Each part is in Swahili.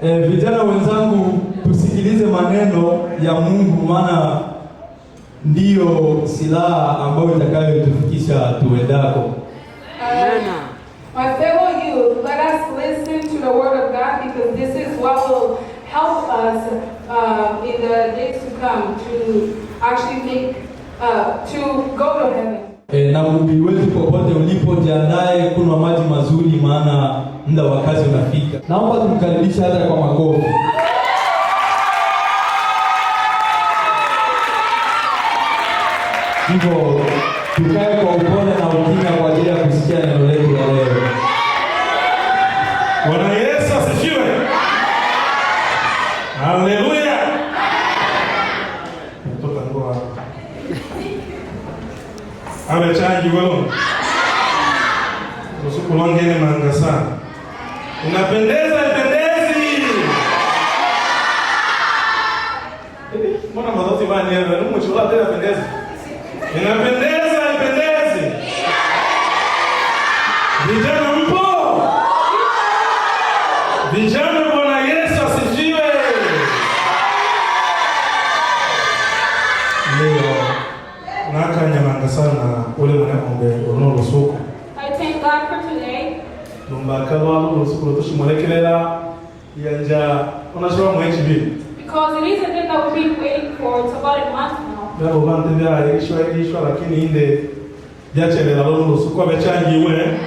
Vijana wenzangu, tusikilize maneno ya Mungu, maana ndiyo silaha ambayo itakayotufikisha tuendako. My fellow youth, let us listen to the word of God, because this is what will help us in the days to come to actually make to go to heaven. Na mhubiri wetu popote ulipo, jiandae kunywa maji mazuri, maana muda wa kazi unafika. Naomba tumkaribishe hata kwa makofi. Hivyo tukae kwa upole na ukimya kwa ajili ya kusikia neno letu la leo. Bwana Yesu asifiwe. Haleluya. Mtoka ngoa. Abe changi wao. Usiku longene manga sana. Unapendeza pendezi. Mbona madhoti bani yeye? Mmoja tena pendeza. Inapendeza pendezi. Vijana mpo? Vijana, Bwana Yesu asifiwe. Leo nakanyamanga sana ule mwanaombe onolo soko. I thank God for today. Lumbakaba usiku tushimolekelela yanja onashwa mu HB. Because it is a thing that we've been waiting for. It's about a month now. Nabo bante bya ishwa lakini inde byacherera lolo usiku abechangiwe.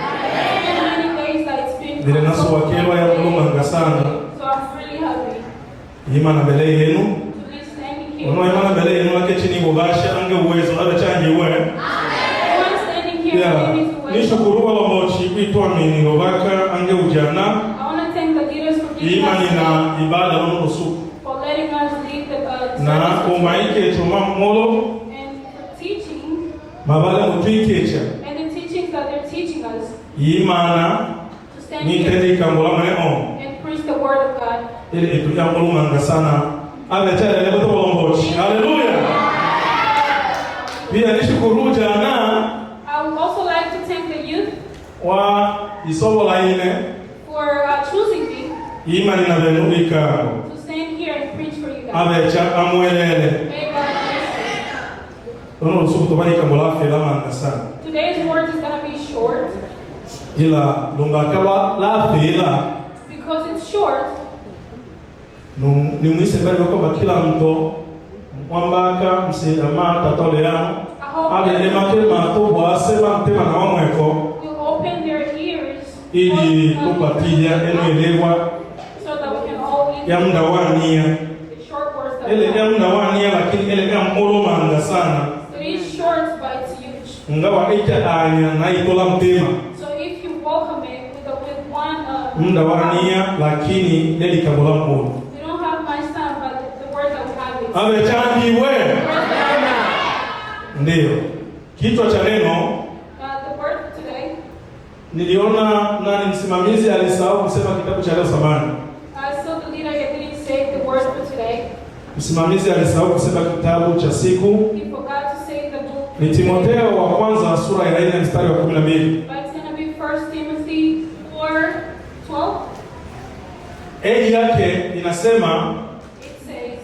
Ndile naso wakelwa ya kulumanga sana. So I'm really happy. Imana mbele yenu. To be standing here. Ono imana mbele yenu akechini bobasha ange uwezo abechangiwe. Everyone standing here. Nishukuru walomochi kwitwa mini robaka ange ujana. I want to thank the leaders for giving Imani us na ibada lolo usiku. for letting us lead the Na umaike choma molo. and for teaching Mabale mutwikecha. and the teachings that they're teaching us. Imana To stand ni here tendi kambula mane on. and preach the word of God. Ile etuya mulumanga sana. Abetele lebo tolombochi. Haleluya. Pia nishukuru jana I would also like to thank the youth wa isobo laine for choosing me imani na benubika to stand here and preach for you guys. abecha amwelele May God bless you. ono usuku tobani kambula fela manga sana. Today's word is going to be short Ila lumbaka la fela because it's short. ni mwise bali kwa kila mtu mwambaka msidama tatoleano abele makema to bwasema mtema na wamweko We'll open their ears ili kupatia elewa so that we can all eat ya mdawania the short words that ele we ya have. mdawania lakini ele ya molo manga sana It is short, but it's huge. ngawa ita anya na itola mtema So if you welcome it with one, mdawania lakini leli kabola molo we don't have much time, but the word that we have is amechangiwe ndio kichwa cha neno. the word for today. Niliona nani msimamizi alisahau kusema kitabu cha leo samani. So the leader didn't say the word for today. Msimamizi alisahau kusema kitabu cha siku. He forgot to say the book. Ni Timotheo wa kwanza sura ya 4 mstari wa 12. But it's going to be 1 Timothy 4:12. Yake inasema It says,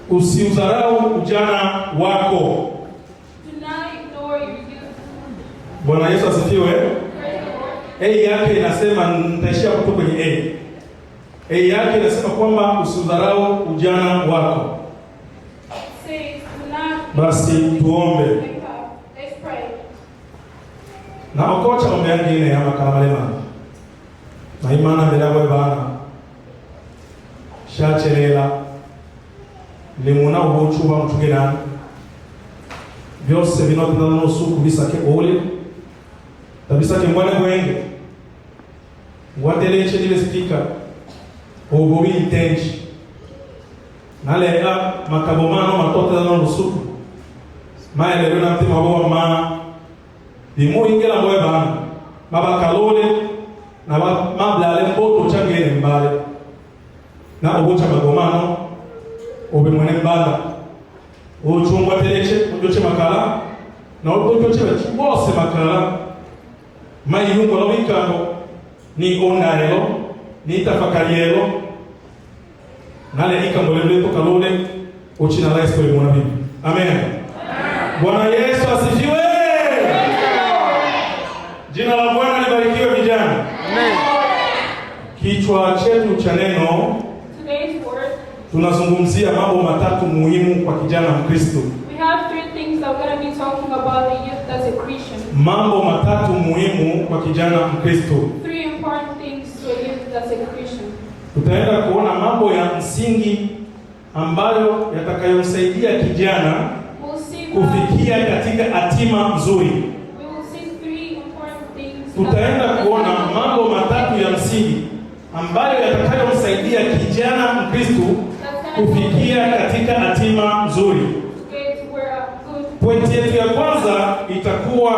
usiudharau ujana wako. do not ignore your youth. Bwana Yesu asifiwe. Praise the Lord. Yake inasema nitaishia kutoka kwenye yake inasema kwamba usiudharau ujana wako. It says, do not. Basi tuombe. Let's pray. Na okocha ombe yangine ya makamalema. Na imana mbele bana. Shacherera. Limuna ubuchuba mtugirana. Byose binotenda n'usuku bisake ole. Tabisake mbone gwenge. Ngwatereche nibestika. Obo intenji. Nalega makabomano matotenda n'usuku. Maele na mtima wa ma bimo ingela mwe bana. Baba kalole na mablale mboto changene mbale. Na obocha magomano obe mwene mbala. Ochungwa tereche ujoche makala na ujoche bose makala mai yungo lo bikambo ni onarelo ni tafakarielo Nale ika mbole kalole uchina la Yesu mwana bibi. Amen. Bwana Yesu asifiwe. Jina la Bwana libarikiwe vijana. Amen. Kichwa chetu cha neno Today's word, tunazungumzia mambo matatu muhimu kwa kijana Mkristo. we have three things that we're going to be talking about the youth as a Christian. Mambo matatu muhimu kwa kijana Mkristo. Three important things to a youth as a Christian. Tutaenda kuona mambo ya msingi ambayo yatakayomsaidia kijana We'll see kufikia katika hatima nzuri. we will see three important things. Tutaenda kuona mambo matatu ya msingi ambayo yatakayomsaidia kijana Mkristo kufikia katika hatima nzuri. get where a good. Pointi yetu ya kwanza itakuwa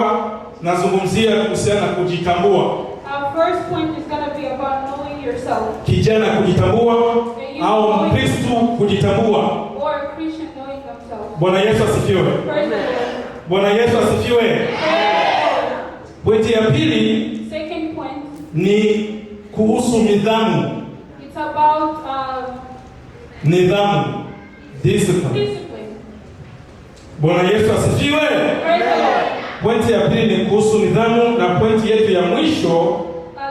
nazungumzia kuhusiana na kujitambua. Our first point is going to be about knowing yourself, Kijana kujitambua au Mkristo kujitambua. or a Christian knowing themselves. Bwana Yesu asifiwe. Praise the Lord. Bwana Yesu asifiwe. Praise the Lord. Pointi ya pili Second point, ni kuhusu nidhamu. it's about Nidhamu. Discipline. discipline. Bwana Yesu asifiwe. Praise the Lord. Pointi ya pili ni kuhusu nidhamu, na pointi yetu ya mwisho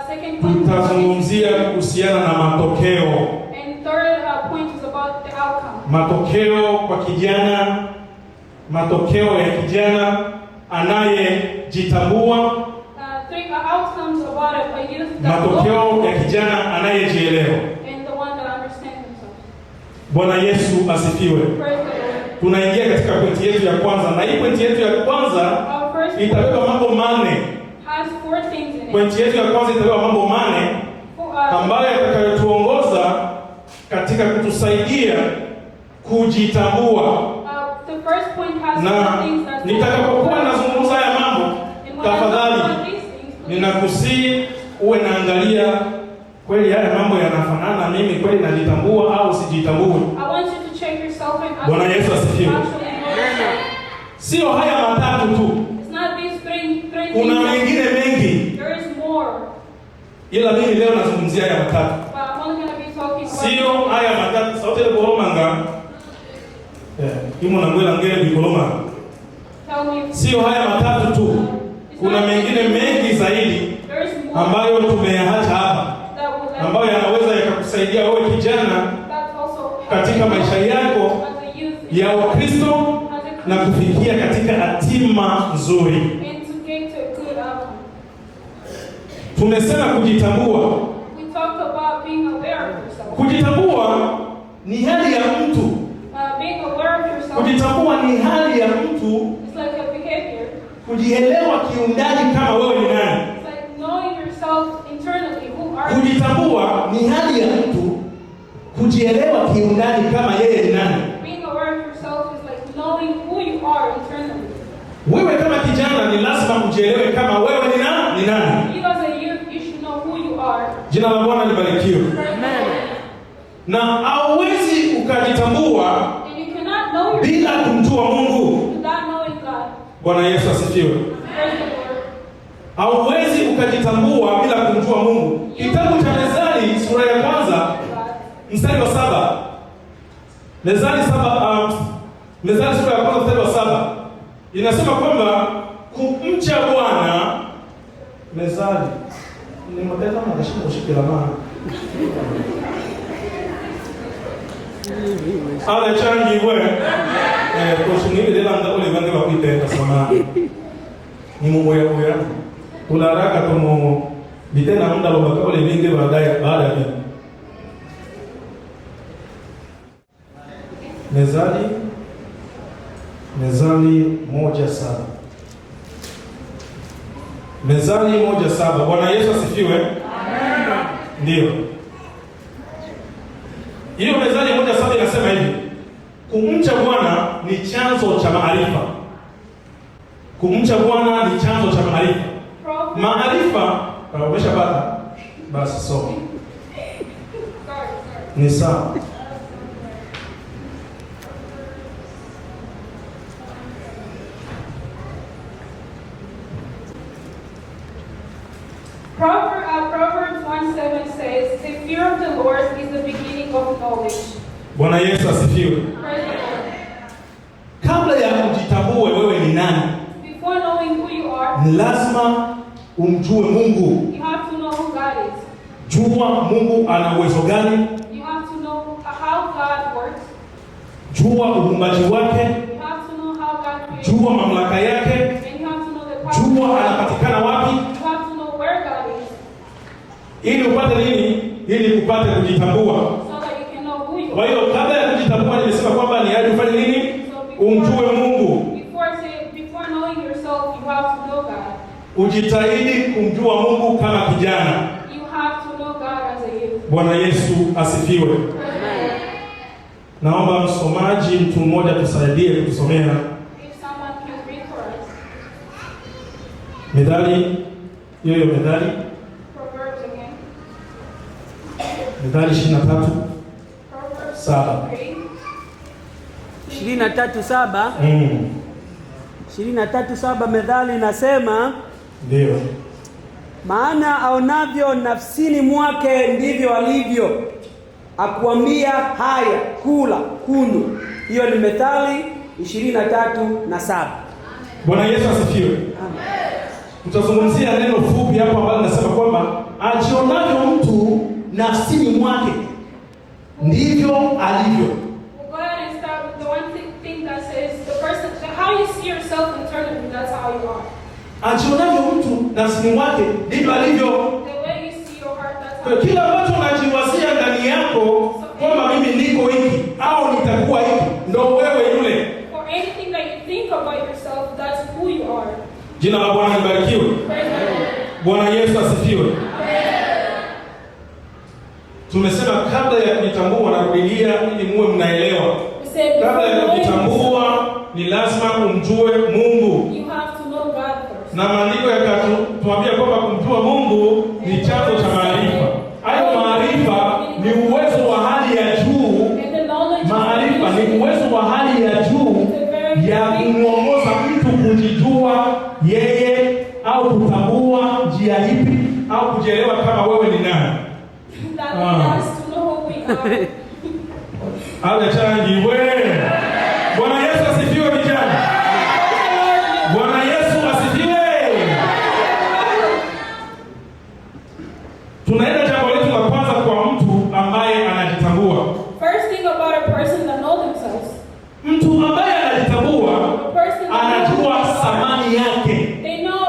Second point, tutazungumzia kuhusiana na matokeo. and third point is about the outcome. Matokeo kwa kijana, matokeo ya kijana anayejitambua, Three outcomes about a youth that matokeo knows ya kijana anayejielewa. and the one that understands himself. Bwana Yesu asifiwe. Praise the Lord. Tunaingia katika pointi yetu ya kwanza, na hii pointi yetu ya kwanza Our first point itabeba mambo manne. has four things in it. Pointi yetu ya kwanza itabeba mambo manne ambayo yatakayotuongoza katika kutusaidia kujitambua. The first point has Na four things that nitakapokuwa nazungumza haya mambo, and when I talk tafadhali about these things, please, ninakusii uwe naangalia kweli haya mambo yanafanana, mimi kweli najitambua au sijitambui. I want you to check yourself and ask Bwana Yesu asifiwe. actually know yourself. Sio haya matatu tu, It's not these three kuna things. mengine mengi, There is more. ila mimi leo nazungumzia haya matatu. But I'm only going to be talking about Sio haya matatu sauti ile boromanga imo na ngwela ngere bikoloma. tell me. Sio haya matatu tu, kuna mengine mengi zaidi There is more ambayo tumeyaacha hapa, that will ambayo yanaweza yakakusaidia wewe kijana that's also katika maisha yako as a youth ya Ukristo na kufikia katika hatima nzuri. and to get to a good outcome. Tumesema kujitambua. We talked about being aware of yourself. Kujitambua ni hali ya mtu. Being aware of yourself Kujitambua ni hali ya mtu is like a behavior. kujielewa kiundani kama wewe ni nani. It's like knowing yourself internally. Who are you? Kujitambua ni hali ya mtu kujielewa kiundani kama yeye ni nani. Being aware of yourself is like knowing who you are internally. Wewe kama kijana ni lazima ujielewe kama wewe ni nani. You as a youth, you should know who you are. Jina la Bwana libarikiwe. Amen. Na hauwezi ukajitambua And you cannot know yourself bila kumjua Mungu. without knowing God. Bwana Yesu asifiwe. Praise the Lord. Hauwezi ukajitambua bila kumjua Mungu. Kitabu cha Mezali sura ya kwanza God. mstari wa 7. Mezali sura ya kwanza mstari wa 7. Inasema kwamba kumcha Bwana, Mezali ni mtenda mnashinda ushikila maana. Ale changi we kushungili lela nda ule vange wakuitenda sama ni mumoya moya ularaka tomo bitena muda lobaka ule vinge baada ya vile. Mezali 1:7. Mezali 1:7. Bwana Yesu asifiwe. Amen. Ndio. Hiyo Mezali 1:7 inasema hivi: kumcha Bwana ni chanzo cha maarifa. Kumcha Bwana ni chanzo cha maarifa. Maarifa umeshapata? Basi soma. Ni sawa. Proverbs 1:7 says, "The fear of the Lord is the beginning of knowledge. Bwana Yesu asifiwe. Kabla ya kujitambua wewe ni nani, before knowing who you are, ni lazima umjue Mungu. You have to know who God is. Jua Mungu ana uwezo gani? You have to know how God works. Jua uumbaji wake. You have to know how God creates. Jua mamlaka yake. And you have to know the power. Jua anapatikana wapi? You have to know where God is. Ili upate nini? Ili upate kujitambua. So that you can know who you are. Kwa hiyo kabla ya kujitambua nimesema kwamba ni aje ufanye nini? Umjue Mungu. Before knowing yourself, you have to know God. Ujitahidi kumjua Mungu kama kijana. You have to know God as a youth. Bwana Yesu asifiwe. Naomba msomaji mtu mmoja tusaidie kutusomea. If someone can read for us. Methali, hiyo Methali. Proverbs again. Methali 23. Proverbs 23:7. 23:7 Methali inasema, ndio. Maana aonavyo nafsini mwake ndivyo alivyo, akuambia haya kula kunywa. Hiyo ni Methali 23:7. Bwana Yesu asifiwe. Amen. Tutazungumzia neno fupi hapo ambalo linasema kwamba ajionavyo mtu nafsini mwake ndivyo alivyo. Go ahead and start with the one thing that says the person, how you see yourself internally, that's how you are. Ajionavyo mtu nafsini mwake ndivyo alivyo. The way you see your heart, that's how. Kwa kila ambacho unajiwazia ndani yako kwamba mimi niko hiki au nitakuwa hiki, ndio wewe yule. For anything that you think about yourself, that's who you are. Jina la Bwana libarikiwe. Bwana Yesu asifiwe. Tumesema kabla ya kujitambua na kuingia ili muwe mnaelewa. Kabla ya kujitambua ni lazima umjue Mungu. You have to know God first. Na maandiko yakatuambia kwamba kumjua Mungu ni chanzo cha maarifa. Hayo maarifa ni uwezo wa hali ya juu. Maarifa ni uwezo wa hali ya juu ya kumwongoza mtu kujijua yeye au kutambua njia ipi au kujielewa kama wewe ni nani. Changi wewe. Bwana Yesu asifiwe vijana. Bwana Yesu asifiwe. Tunaenda jambo letu la kwanza kwa mtu ambaye anajitambua. First thing about a person that knows themselves. Mtu ambaye anajitambua anajua thamani yake. They know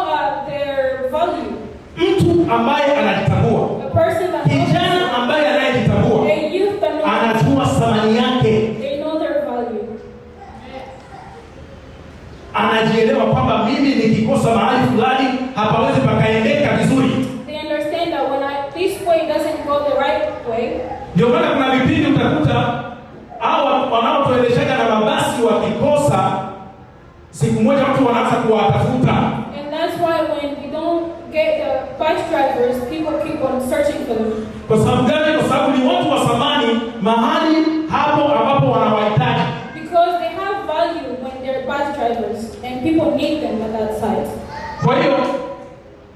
their value. Mtu ambaye anajitambua. Kijana ambaye anayejitambua anajua thamani yake. They know their value. Anajielewa kwamba mimi nikikosa mahali fulani hapawezi pakaendeka vizuri. They understand that when this way doesn't go the right way. Ndio maana kuna vipindi utakuta hao wanaotuendeshaga na mabasi wakikosa, siku moja watu wanaanza kuwatafuta. And that's why when we don't get the bus drivers, people keep on searching for them. Kwa sababu gani? Kwa sababu ni watu wa thamani mahali hapo ambapo wanawahitaji. Because they have value when they're bus drivers and people need them at that site. Kwa hiyo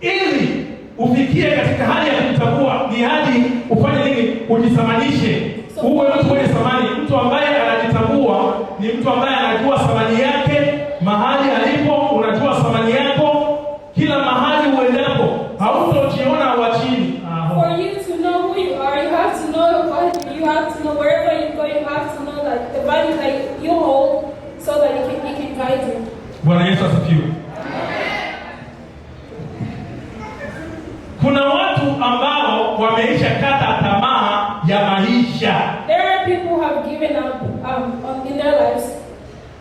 ili ufikie katika hali ya kujitambua ni hadi ufanye nini? Ujithamanishe. Uwe mtu mwenye thamani. Mtu ambaye anajitambua ni mtu ambaye anajua thamani yake mahali alipo. Unajua thamani yako kila mahali uendapo, hautojiona wa chini. For you to know who you are, you have to know your value. You have to know wherever you go, you have to know like the value that you hold, so that it can guide you. Bwana Yesu asifiwe. Kuna watu ambao wameisha kata tamaa ya maisha. There are people who have given up in their lives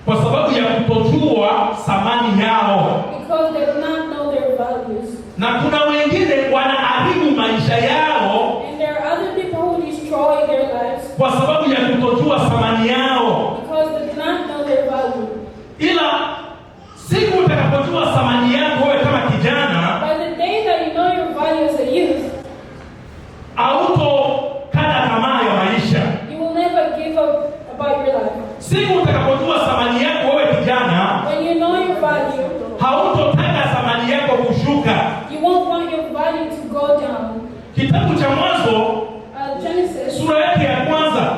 kwa sababu ya kutojua thamani yao. Because they do not know their values. Na kuna wengine wanaharibu maisha yao. And there are other people who destroy their lives kwa sababu ya kutojua thamani yao. Because they do not know their value. Ila siku utakapojua thamani yako wewe kama kijana, by the day that you know your value as a youth, hautokata tamaa ya maisha. You will never give up about your life. Siku utakapojua thamani yako wewe kijana, when you know your value, hautotaka thamani yako kushuka. You won't want your value to go down. Kitabu cha Mwanzo Genesis sura yake ya kwanza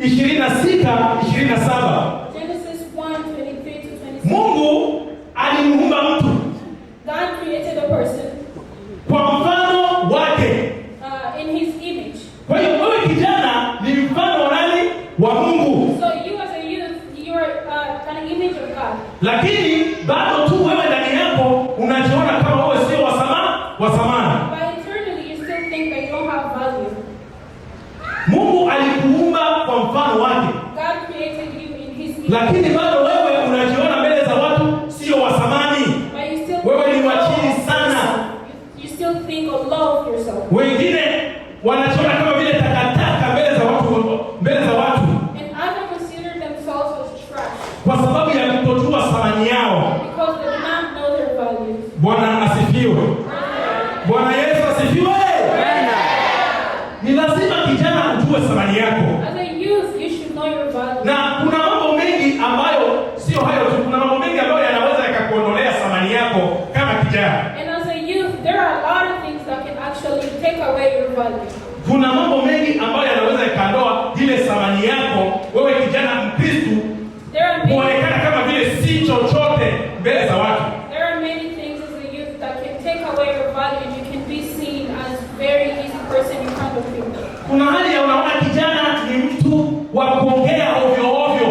26:27. Genesis 1:23-26. Mungu alimuumba mtu. God created a person Kwa mfano wake. in his image. Kwa hiyo wewe kijana ni mfano wa nani? Wa Mungu. So you as a youth, you are an image of God. Lakini bado tu wewe ndani yako unajiona kama wewe sio wa samani. But internally you still think that you don't have value. Mungu alikuumba kwa mfano wake. God created you in his image. Lakini bado wewe unajiona mbele za watu sio wa samani. But you still Wewe ni wa chini sana. You still think low of yourself. Wengine wanajiona kama vile takataka mbele za watu. And others consider themselves as trash. Kwa sababu ya kutojua samani yao. Because they do not know their values. Bwana asifiwe. Bwana Yesu asifiwe. Ni lazima kijana ujue samani yako. As a youth, you should know your values. Na kuna mambo mengi ambayo sio hayo tu. Kuna mambo mengi ambayo yanaweza yakakuondolea samani yako kama kijana. And as a youth, there are a lot of things that can actually take away your value. Kuna mambo mengi ambayo yanaweza yakaondoa ile samani yako wewe kijana Mkristo kuonekana kama vile si chochote mbele za watu. There are many things as a youth that can take away your value and you can be seen as very easy person in front of people. Kuna hali ya unaona kijana ni mtu wa kuongea ovyo ovyo.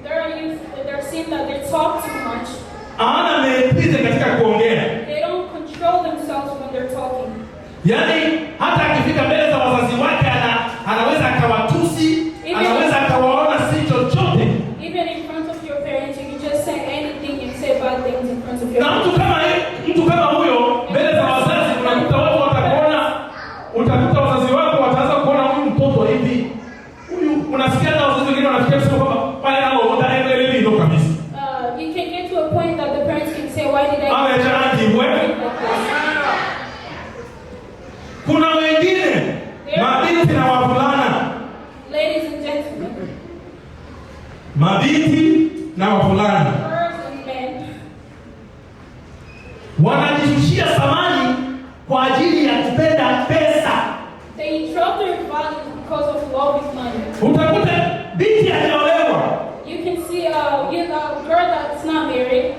There are youth that are seen that they talk too much. Hawana maîtrise katika kuongea. They don't control themselves when they're talking. Yaani hata akifika mbele za wazazi wake anaweza akawatusi, anaweza akawaona si chochote. Even in front of your parents, you can just say anything and say bad things in front of your Na parents. mtu kama huyo mbele za wazazi unakuta watu utakuta wazazi wako wataanza kuona huyu mtoto hivi. Huyu unasikia hata wazazi wengine wanafikia kusema kwamba pale nao utaendelea ndio kabisa. You can get to a point that the parents can say, why did I Kuna wengine mabinti na wavulana. Ladies and gentlemen. Mabinti na wavulana. Girls and men. Wanajishushia samani kwa ajili ya kupenda pesa. They drop their values because of love with money. Utakuta binti hajaolewa. You can see a girl that's not married.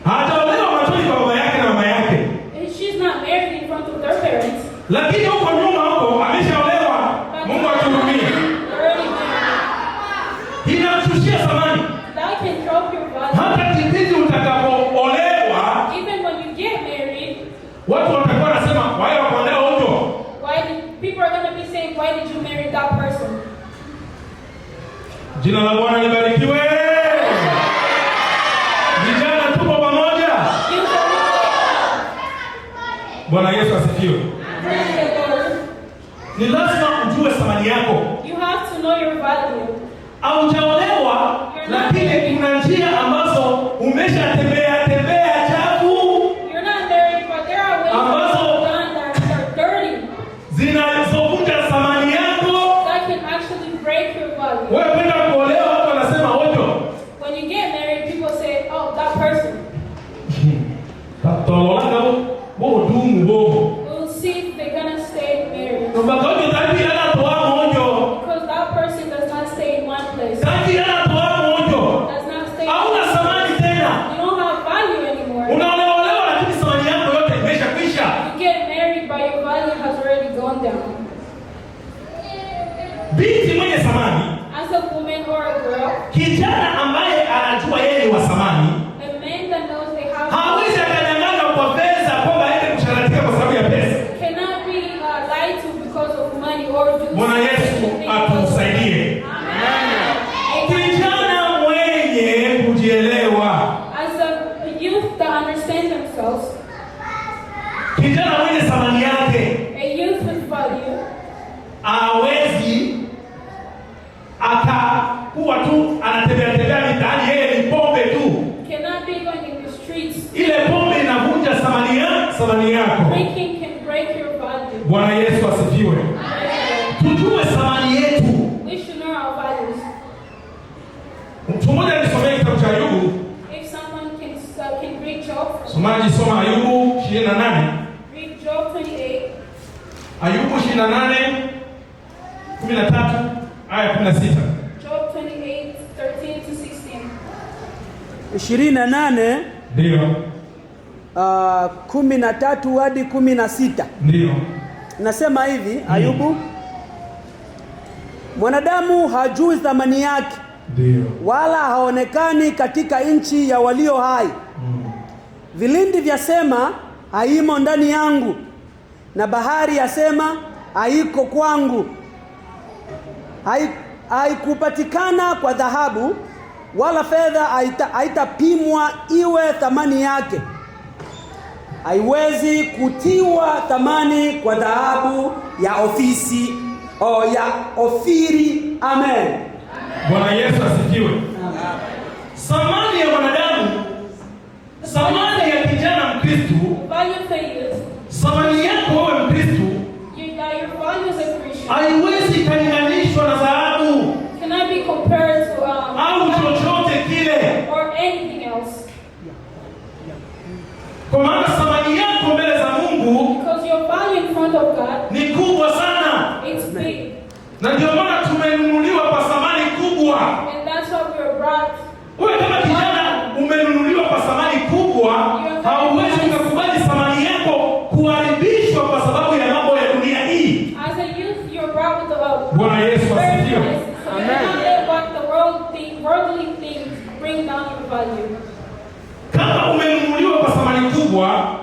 Hajaolewa machoni kwa baba yake na mama yake. She's not married in front of their parents. Lakini huko nyuma huko ameshaolewa. Mungu atuhurumie. Inamshushia samani. That can drop your value. Hata kipindi utakapoolewa, even when you get married, watu watakuwa wanasema wao wakuolewa huko. People are going to be saying, why did you marry that person? Jina la Bwana libarikiwe. Vijana tupo pamoja. Bwana Yesu asifiwe. Ni lazima ujue thamani yako. You have to know your value. Haujaolewa, lakini kuna njia ambazo umeshatembea chafu. You're not married, but there are ways that are dirty. Zinazovunja thamani yako. That can actually break your value. Wewe kwenda kuolewa, watu wanasema hojo. When you get married, people say, oh, that person. We'll see if they're going to stay married. Because that person does not stay in one place. Does not stay in one place. You don't have value anymore. You get married, but your value has already gone down. As a woman or a girl, kijana ambaye anajua yeye wa samani, a man that knows they have hawezi akadanganya kwa pesa kwamba aende kusharatika kwa sababu ya pesa. Cannot be lied to because of money or do. Bwana Yesu atusaidie. Kijana mwenye kujielewa, as a youth that understands themselves, kijana mwenye samani yake, a youth with value, hawezi akakuwa tu anatembea mitaani yeye ni pombe tu. cannot be going in the streets. Ile pombe inavunja samani yako. Drinking can break your value. Bwana Yesu asifiwe. Tujue samani yetu. We should know our values. Mtu mmoja alisomea kitabu cha Ayubu. If someone can read Job. Somaji soma Ayubu 28. Read Job 28. Ayubu 28 13 aya 16. 28 ndio 13 hadi 16. Ndio. Nasema hivi, Ayubu, mwanadamu hajui thamani yake, ndio, wala haonekani katika nchi ya walio hai. Vilindi vyasema haimo ndani yangu, na bahari yasema haiko kwangu. Haikupatikana kwa dhahabu, wala fedha haitapimwa iwe thamani yake. Haiwezi kutiwa thamani kwa dhahabu ya ofisi o ya Ofiri. Amen. Bwana Yesu asifiwe. Thamani ya wanadamu, thamani ya kijana Mkristo, thamani yako wewe Mkristo haiwezi kulinganishwa na dhahabu au chochote kile. Kwa maana thamani yako mbele za Mungu ni kubwa sana. Na ndio maana tumenunuliwa kwa thamani kubwa. Wewe kama kijana umenunuliwa kwa thamani kubwa, hauwezi kukubali thamani yako kuharibishwa kwa sababu ya mambo ya dunia hii. Bwana Yesu asifiwe. Kama umenunuliwa kwa thamani kubwa,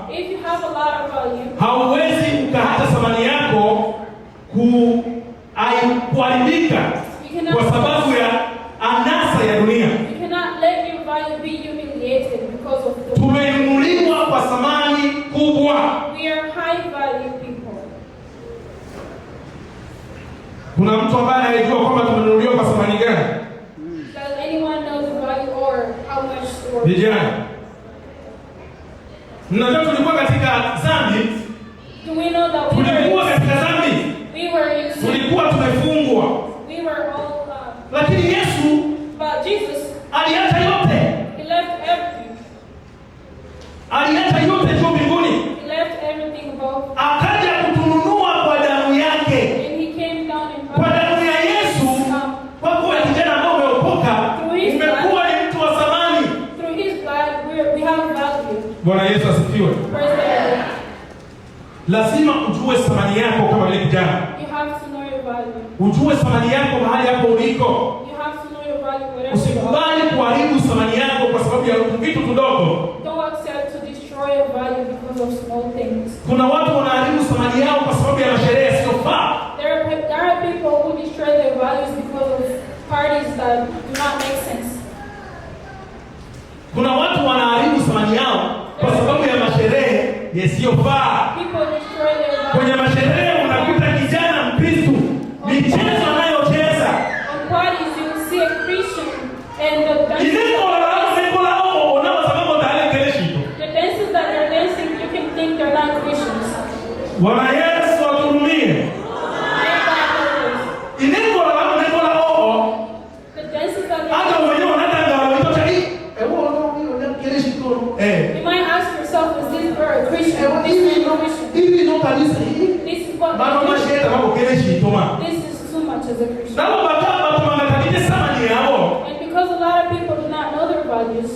hauwezi ukaacha thamani yako kuharibika kwa sababu ya anasa ya dunia. Tumenunuliwa kwa thamani kubwa. Kuna mtu ambaye anajua kwamba tumenunuliwa kwa thamani gani? Vijana, mnajua tulikuwa katika dhambi. Tulikuwa katika dhambi. Tulikuwa tumefungwa. Lakini Yesu aliacha yote. Aliacha yote juu mbinguni. Akaja kutununua kwa damu yake. Kwa damu ya Yesu, kwa kuwa kijana ambao umeokoka, umekuwa ni mtu wa thamani. Bwana Yesu asifiwe. Lazima ujue thamani yako kama vile kijana. Ujue thamani yako mahali hapo uliko. Usikubali kuharibu thamani yako kwa sababu ya vitu vidogo. Kuna watu wanaharibu thamani yao kwa sababu ya sherehe zisizofaa. There are people who destroy their values because of parties that do not make sense. Kuna watu wanaharibu thamani yao kwa sababu ya masherehe yasiyofaa. Kwenye masherehe unakuta kijana Mkristo, michezo anayocheza. On parties you will see a Christian and the dances that they're dancing, you can think they're not Christians. Bwana Yesu aturumie. You might ask yourself, is this girl a Christian? This is not Christian. This is what this is too much as a Christian. And because a lot of people do not know their values,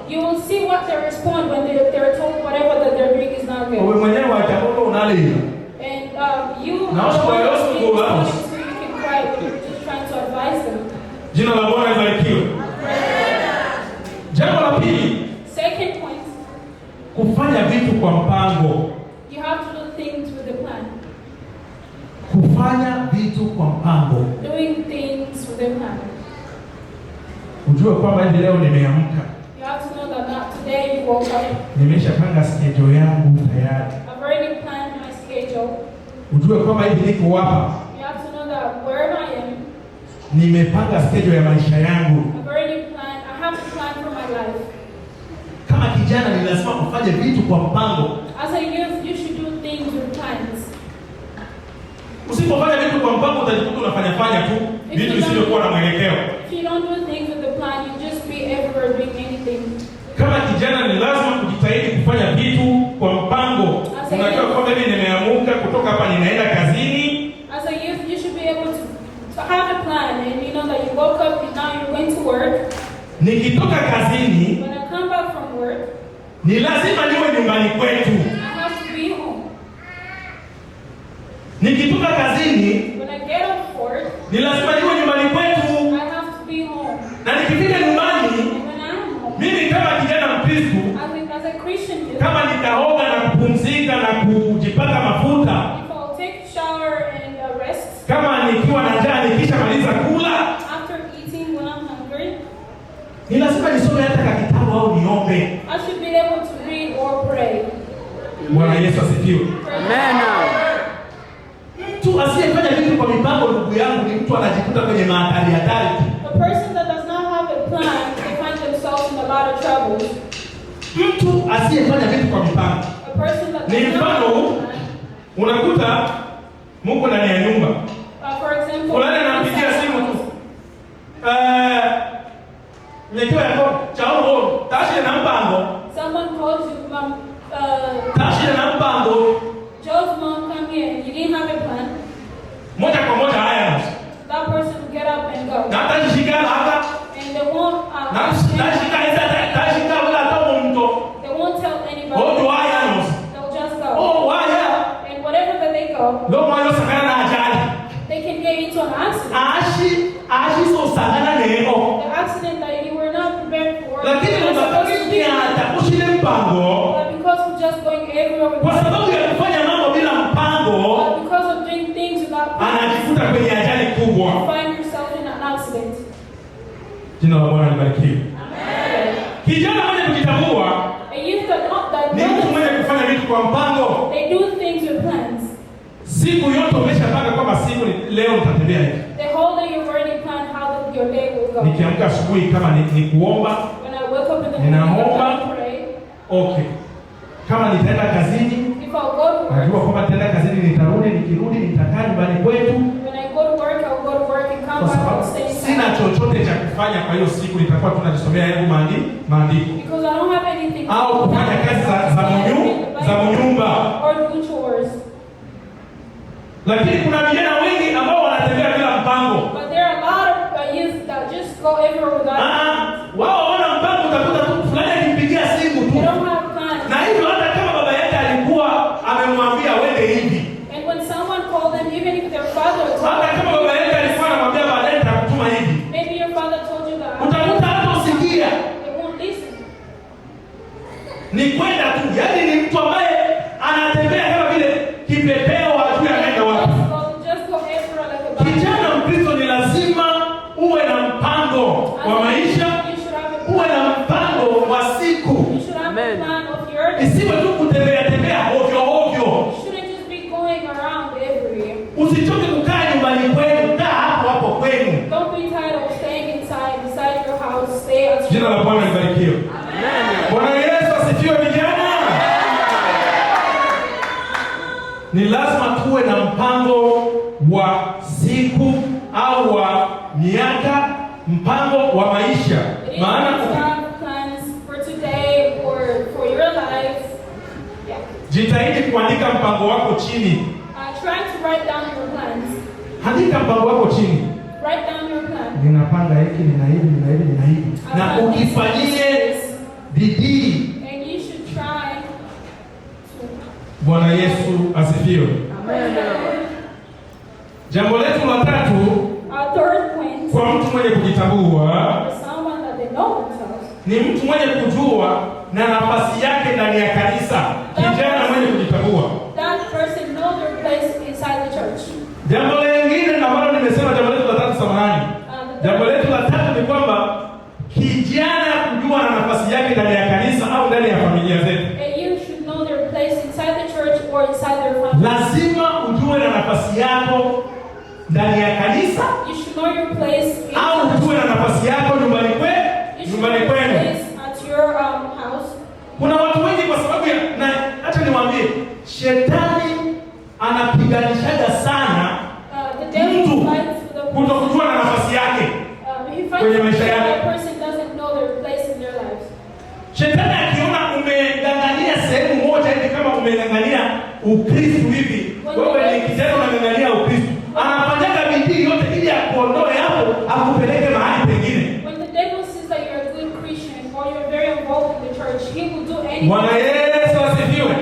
you will see what they respond when they're told whatever that they're doing is not good. And you can cry when you're just trying to advise them. Jina la Bwana libarikiwe. Jambo la pili, second point, kufanya vitu kwa mpango. You have to do things with a plan. Kufanya vitu kwa mpango. Doing things with a plan. Ujue kwamba hivi leo nimeamka. You have to know that not today you woke up. Nimeshapanga schedule yangu tayari. I've already planned my schedule. Ujue kwamba hivi niko hapa. You have to know that wherever I am, nimepanga schedule ya maisha yangu. I've already planned. I have a plan for my life. Kama kijana ni lazima ufanye vitu kwa mpango. As a youth, you should do things with plans. Usipofanya vitu kwa mpango utajikuta unafanya tu vitu visivyokuwa na mwelekeo. If you don't do things with a plan, you just be everywhere doing anything. Kama kijana ni lazima kujitahidi kufanya vitu kwa mpango. Unajua kwamba mimi nimeamuka kutoka hapa ninaenda kazini. As a youth, you should be able to have a plan, and you know that you go woke up and now you're going to work. Nikitoka kazini, When I come back from work, ni lazima niwe nyumbani kwetu. I have to be home. Nikitoka kazini, When I get off work, ni lazima niwe nyumbani kwetu. I have to be home. Na nikifika nyumbani, And when I'm home, mimi kama kijana Mkristo, as a Christian, kama nitaoga na kupumzika na kujipaka mafuta, if I'll take a shower and rest, kama nikiwa na njaa nikishamaliza kula, after eating when I'm hungry, ni lazima nisome hata kitabu au niombe. I should be able to read or pray. Bwana Yesu asifiwe. Amen. Mtu asiyefanya vitu kwa mipango, ndugu yangu, ni mtu anajikuta kwenye hatari. A person that does not have a plan, they find themselves in a lot of trouble. Mtu asiyefanya vitu kwa mipango, A person that ni does not have mfano, a plan, unakuta Mungu ndani ya nyumba. for example, Fulani anampigia simu tu. Nikiwa yako chao tashi na mpango. someone calls you, Mom, Tashi na mpango. Joe's mom come here and you didn't have a plan. Moja kwa moja haya. That person will get up and go. Na hata shika hapa. And they won't, they won't tell anybody. Oh, haya. They'll just go. Oh, haya. And whatever that they go, Ndio mwayo sakana na ajali. they can get into an accident. Ashi so sakana leo. The accident that you were not prepared for. Lakini You're not supposed to be. unataka kushile mpango. But because of just going everywhere with Kwa sababu ya kufanya mambo bila mpango, but because of doing things without plan, anajikuta kwenye ajali kubwa. you find yourself in an accident. Jina la Bwana libarikiwe. Amen. Kijana mwenye kujitambua A youth that ni mtu mwenye kufanya vitu kwa mpango. they do things with plans. Siku yote umeshapanga kwamba siku leo nitatembea hivi. The whole day you've already planned how your day will go. Nikiamka asubuhi kama ni kuomba, When I wake up in the morning, ninaomba. I pray. Okay. Kama nitaenda kazini, If I'll go to work, najua kwamba nitaenda kazini, nitarudi, nikirudi nitakaa nyumbani kwetu. when I go to work, I'll go to work and come Kwa back sababu and stay sina inside. chochote cha kufanya kwa hiyo siku, nitakuwa tunajisomea hebu maandiko Because I don't have anything au kufanya kazi za nyumba. or do chores. Lakini kuna vijana wengi ambao wanatembea bila mpango. But there are a lot of youth that just go everywhere without Wao wana mpango, utakuta tu fulani akimpigia simu tu. They don't have plans. Na hivyo hata kama baba yake alikuwa amemwambia wende hivi. And when someone called them, even if their father told Hata kama baba yake alikuwa anamwambia baadaye nitakutuma hivi. maybe your father told you that, Utakuta hata usikia. they won't listen. Ni kwenda tu. Yaani ni mtu ambaye anatembea kama vile kipepeo hajui anaenda wapi. Just go everywhere like a bird. Kijana Mkristo ni lazima uwe na mpango wa maisha, You should have a uwe plan. na mpango wa siku. You should have a plan of your day. Isiwe tu kutembea ovyo ovyo. You shouldn't just be going around everywhere. Usichoke kukaa nyumbani kwenu, kaa hapo kwenu. Don't be tired of staying inside your house. Stay at Jina la Bwana libarikiwe. Bwana Yesu asifiwe vijana. Ni lazima tuwe na mpango wa siku au wa miaka, mpango wa maisha. Maana have plans for today or for your life. Yeah. jitahidi kuandika mpango wako chini. Try to write down your plans. Andika mpango wako chini. Write down your plan. Ninapanga hiki, nina hivi. Na ukifanyie bidii. And you should try to. Bwana Yesu asifiwe. Amen. Jambo letu la tatu, Third point. kwa mtu mwenye kujitambua, For someone that they know themselves. ni mtu mwenye kujua na nafasi yake ndani ya kanisa. Kijana mwenye kujitambua. That person know their place inside the church. Jambo lingine ambalo nimesema, jambo letu la tatu, samahani. Jambo letu la tatu ni kwamba kijana kujua na nafasi yake ndani ya kanisa au ndani ya familia zetu. And you should know their place inside the church or inside their family. Lazima ujue na nafasi yako ndani ya kanisa You should know your place au ujue na nafasi yako nyumbani You should know your kwenu. place at your house. Kuna watu wengi kwa sababu ya, na acha niwaambie, shetani anapiganishaga sana The devil mtu fights for the kutokujua na nafasi yake. he fights kwenye for maisha yake. that person doesn't know their place in their lives. Shetani akiona umeng'ang'ania sehemu moja hivi, kama umeng'ang'ania Ukristo hivi, wewe ni kijana unang'ang'ania Ukristo, anafanyaga bidii yote ili akuondoe hapo akupeleke Bwana Yesu asifiwe.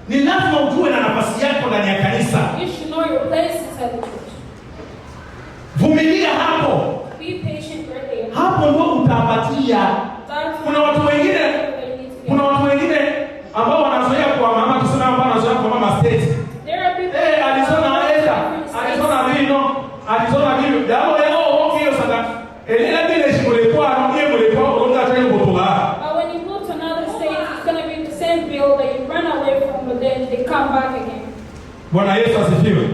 Ni lazima ujue na nafasi yako ndani ya kanisa. You should know your place inside the church. Vumilia hapo. Be patient right there. Hapo ndio utapatia. Kuna watu wengine ambao wanazoea kwa mama, tuseme ambao wanazoea kwa mama state. Alizona vino. Dawa yao okay sasa. Elela bila shimule kwa ndiye mule kwa ronga tena kutoka. But when you move to another state, it's going to be the same bill that you run away from, but then they come back again. Bwana Yesu asifiwe.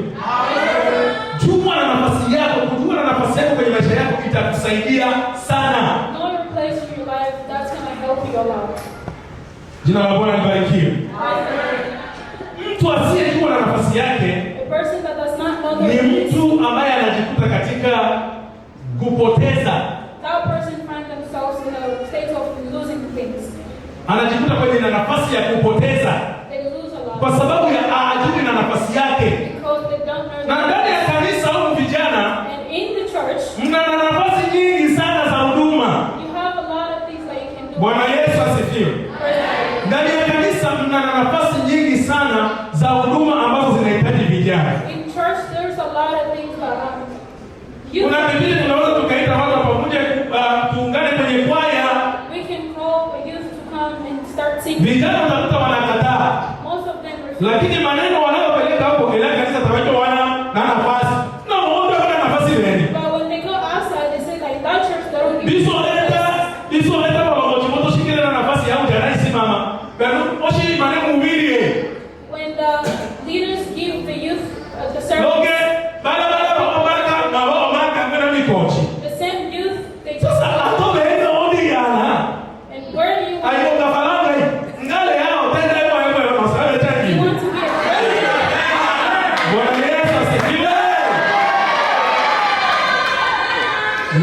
Jua na nafasi yako, kujua na nafasi yako kwenye maisha yako itakusaidia sana. Know your place in your life, that's going to help you a lot. Jina la Bwana libarikiwe. Mtu asiyejua na nafasi yake ni mtu ambaye anajikuta katika kupoteza. That person finds themselves in a state of losing things. Anajikuta kwenye nafasi ya kupoteza. They lose a lot. Kwa sababu ya ajui na nafasi yake. Because they don't know. Na ndani ya kanisa au vijana, and in the church, mna nafasi nyingi sana za huduma. You have a lot of things that you can do. Bwana Yesu asifiwe. Ndani ya kanisa mna nafasi nyingi sana za huduma ambazo zinahitaji vijana. In church there's a lot of things that happen. Kuna kipindi tunaweza tukaita watu pamoja tuungane kwenye kwaya. We can call the youth to come and start singing. Vijana utakuta wanakataa. Most of them refuse. Lakini maneno wanayopeleka hapo kile kanisa tawaito wana na nafasi. Na wao wana nafasi gani? But when they go outside they say like that church they don't give. Biso leta baba moto shikile na nafasi yao jana simama. Bado oshi maneno mubili. When the leaders give the youth the service. Okay. Bala baraka na wao maka ngana mikochi. The same youth they sasa atobe hizo odi yana. And where do you ayo kafalanga ngale yao tenda hiyo hapo masala tani. You want to be a Bwana Yesu asifiwe.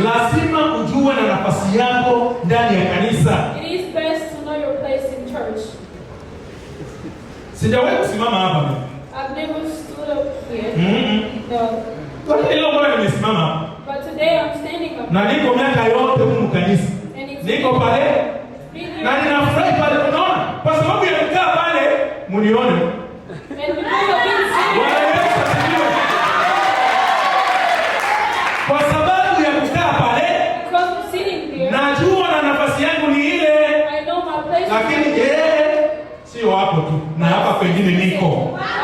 Lazima ujue na nafasi yako ndani ya kanisa. It is best to know your place in church. Sijawahi kusimama hapa mimi. I've never stood up here. No. Kwa hiyo mbona nimesimama hapa? But today I'm standing up. Na niko miaka yote humu kanisa. Niko pale. Na ninafurahi pale unaona? Kwa sababu ya kukaa pale munione. And because of being kwa sababu ya kukaa pale, because of sitting there, najua na nafasi yangu ni ile. I know my place. Lakini sio hapo tu. Na hapa pengine niko.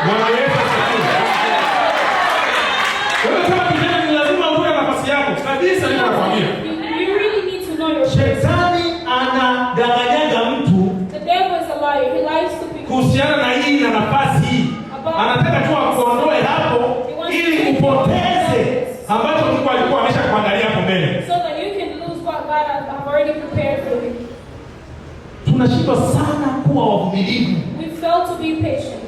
Bwana Yesu asifiwe. Wewe kama kijana ni lazima uwe na nafasi yako. Kabisa ninakwambia. You really need to know your place. Shetani anadanganyaga mtu. The devil is a liar. He lies to people. Kuhusiana na hii na nafasi hii. Anataka tu akuondoe hapo ili upoteze ambacho Mungu alikuwa ameshakuandalia hapo mbele. So that you can lose what God has already prepared for you. Tunashindwa sana kuwa wavumilivu. We fail to be patient.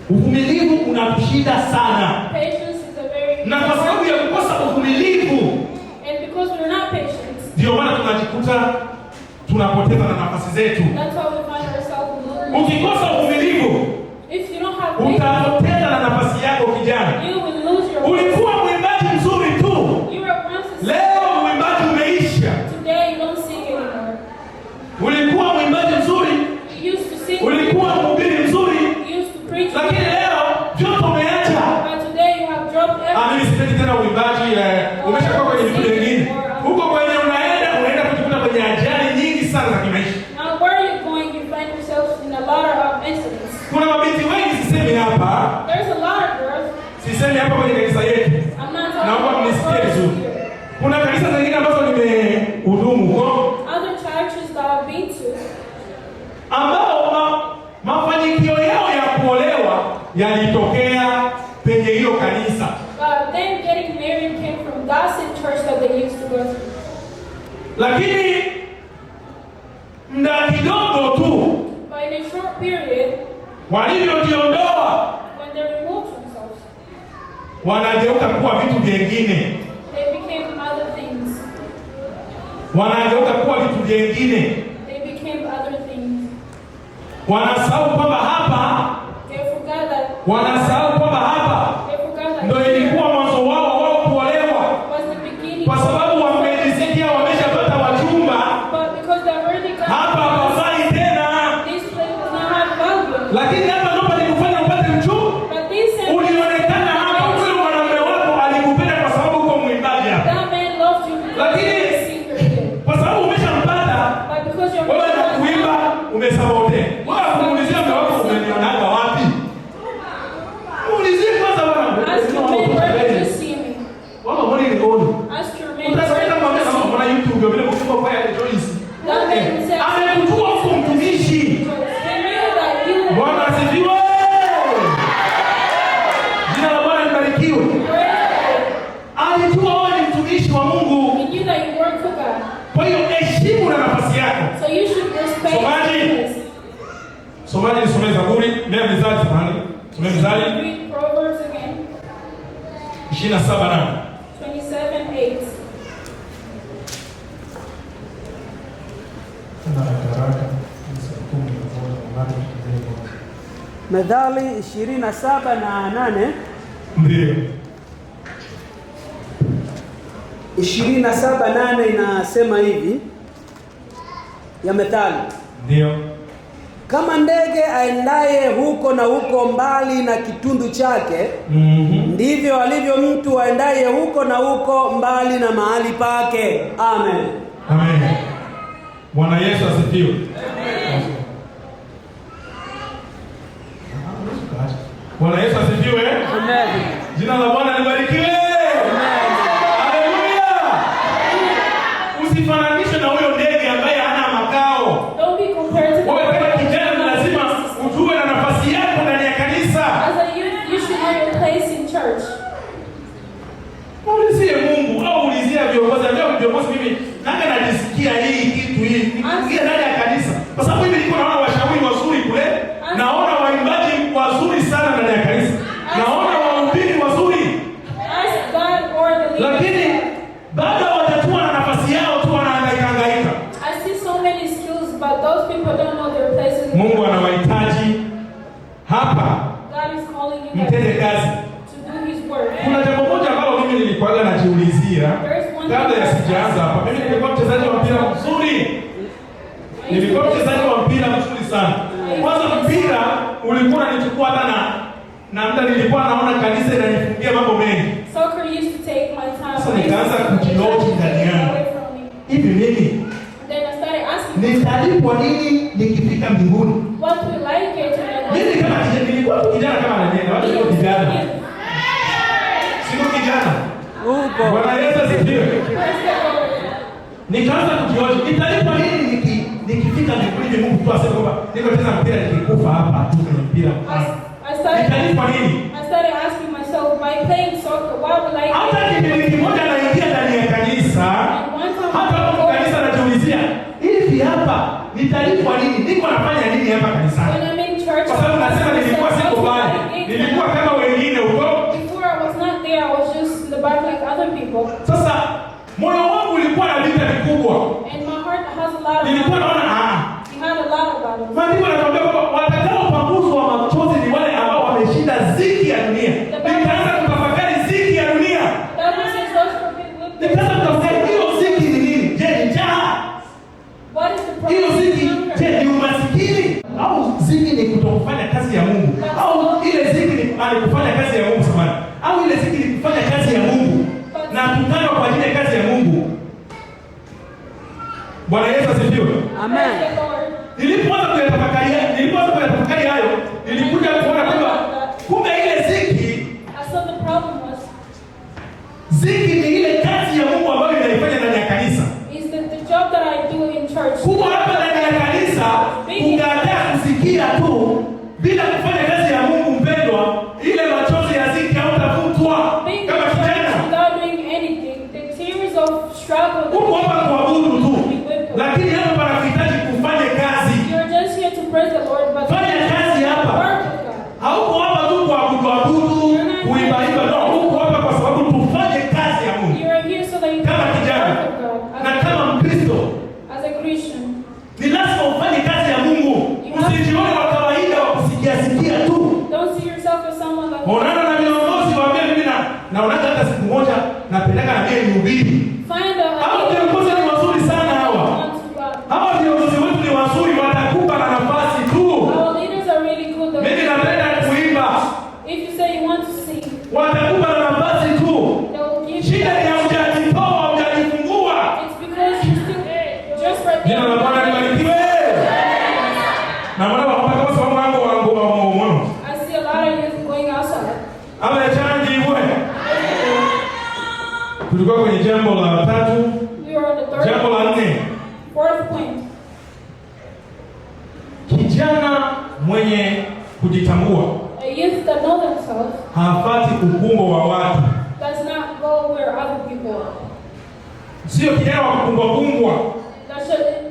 Uvumilivu unatushinda sana. Patience is a very na kwa sababu ya kukosa uvumilivu, and because we're not patient, ndio maana tunajikuta tunapoteza na nafasi zetu. That's how we find ourselves losing. Ukikosa uvumilivu, if you don't have patience, utapoteza na nafasi yako kijana. You will lose your ulikuwa mwimbaji mzuri tu. You were once a leo mwimbaji umeisha. Today you don't sing anymore. Ulikuwa mwimbaji mzuri. You used to sing. Ulikuwa mhubiri mzuri. You used to preach. Lakini leo vyote umeacha. But today you have dropped everything. Mimi sipendi tena uimbaji, umeshakuwa kwenye vitu vingine. Huko kwenye unaenda kujikuta kwenye ajali nyingi sana za kimaisha. Now where are you going? You find yourself in a lot of incidents. Kuna mabinti wengi sisemi hapa. There's a lot of girls. Sisemi hapa kwenye kanisa yetu. I'm not talking naomba mnisikie vizuri. here. Kuna kanisa zingine ambazo nimehudumu huko. Other churches that I've been to. Ambao mafanikio yao ya kuolewa yalitokea penye hilo kanisa. But then getting married came from that same church that they used to go to. Lakini muda kidogo tu, But in a short period, walivyojiondoa, when they removed themselves, wanageuka kuwa vitu vingine. they became other things. Wanageuka kuwa vitu vingine. They became other things. Wanasahau kwamba hapa, They forgot that. wanasahau kwamba hapa They forgot that. ndio ilikuwa mwanzo wao kuolewa. Was the beginning. Kwa sababu wamejisikia wameshapata wachumba. But because they already got. Mithali. Read Proverbs again. 27:8. 27:8. Methali 27:8. Ndio. 27:8 inasema hivi ya Methali. Ndio. Kama ndege aendaye huko na huko mbali na kitundu chake, ndivyo alivyo mtu aendaye huko na huko mbali na mahali pake. Amen. Amen. Bwana Yesu asifiwe. Bwana Yesu asifiwe. Amen. Jina la Bwana libarikiwe. Amen. Haleluya. Usifananishe na huyo ndege ambaye hana makao. Don't be compared to Wewe kama kijana lazima ujue na nafasi yako ndani ya kanisa. As a youth, you should know your place in church. Ulizie Mungu au ulizia viongozi. Leo viongozi mimi nanga najisikia hii kitu hii. Nikiingia ndani ya kanisa. Kwa sababu hivi niko naona washauri wazuri kule. Naona waimbaji wazuri sana ndani ya kanisa. Naona wahubiri wazuri. Ask God or the leader. Lakini bado watatua na nafasi yao tu wanahangaika. I see so many skills, but those people don't know their places. Mungu anawahitaji hapa. God is calling you Mtende kazi. to do His work. Kuna jambo moja ambalo mimi nilikuwa najiulizia kabla ya sijaanza hapa. Mimi nilikuwa mchezaji wa mpira mzuri. Nilikuwa mchezaji wa mpira mzuri sana. Kwanza mpira ulikuwa unanichukua hata na muda nilikuwa naona kanisa inanifungia mambo mengi. Soccer used to take my time. Sasa nikaanza kujiloji ndani yangu. Hivi mimi Then I started asking, nitalipwa nini nikifika mbinguni? what will I get when I go? Mimi kama kijana nilikuwa kijana kama ananienda, watu ndio kijana. Sio kijana. Huko. Bwana Yesu asifiwe. Nikaanza kujihoji, nitalipwa nini nikifika mbinguni? Mungu tu aseme kwamba niko tena mpira nikikufa hapa tu kwenye mpira. Nitalipwa nini? I started asking myself, by playing soccer, what will I Hata get? kipindi kimoja naingia ndani ya kanisa, hata kwa kanisa najiulizia, hivi hapa nitalipwa nini? Niko nafanya nini hapa kanisani? When I'm in church, Kwa sababu nasema nilikuwa siko bali. Nilikuwa kama wengine huko. Before I was not there, I was just in the back like other people. Sasa moyo wangu ulikuwa na vita vikubwa. And my heart has a lot of Nilikuwa naona He had a lot of battles. Maandiko yanatuambia kwamba watakaopanguzwa machozi ni wale ambao wameshinda ziki ya dunia. Nikaanza kutafakari ziki ya dunia. That was his first with Nikaanza kutafakari hiyo ziki ni nini? Je, ni njaa? what is the Hiyo problem? ziki, je, ni umasikini? Au ziki ni kutokufanya kazi ya Mungu? Au ile ziki ni kufanya kazi ya Mungu samani? Au ile ziki ni kufanya kazi ya Mungu? Na tutano kwa ajili ya kazi ya Mungu. Bwana Yesu asifiwe. Amen. Nilipoanza kuyatafakari hayo, nilikuja kuona kwamba kumbe ile ziki, I saw the problem was ziki ni ile kazi ya Mungu ambayo inaifanya ndani ya kanisa. is the job that I do in church. Kuwa hapa ndani ya kanisa, kukataa kusikia tu bila kufanya kazi ya Mungu mpendwa, ile machozi ya ziki hautafutwa Being kama in church kijana. without doing anything, the tears of struggle. Huko hapa kuabudu tu, lakini hapa panahitaji kufanya kazi. You're just here to praise the Lord, but Fanya kazi hapa. work with God. Hauko hapa tu kuabudu, kuimba, no, huko hapa kwa sababu tufanye kazi ya Mungu. You are here so that you can Kama kijana work with God. na kama Mkristo As a Christian, ni lazima ufanye kazi ya Mungu. Usijione wa kawaida wa kusikia tu. don't see yourself as someone that Onana na viongozi waambie mimi naona hata siku moja napendaka na mimi nihubiri. find a Hao viongozi ni wazuri sana hawa. unto God. Hawa viongozi wetu ni wazuri, watakupa na nafasi tu. Our leaders are really good. Mimi napenda kuimba. If you say you want to sing, Watakupa na nafasi tu. they will give you. Shida ni hujajitoa, hujajifungua. It's because you still just right Jina la Bwana there. libarikiwe. Na mwana wa mpaka sababu wangu wa mwono. I see a lot of youth going outside. Ama ya changi iwe. Tulikuwa kwenye jambo la tatu, We are on the third, jambo la nne. fourth point. Kijana mwenye kujitambua A youth that know themselves hafati ukungo wa watu. does not go where other people are. Sio kijana wa kungwa.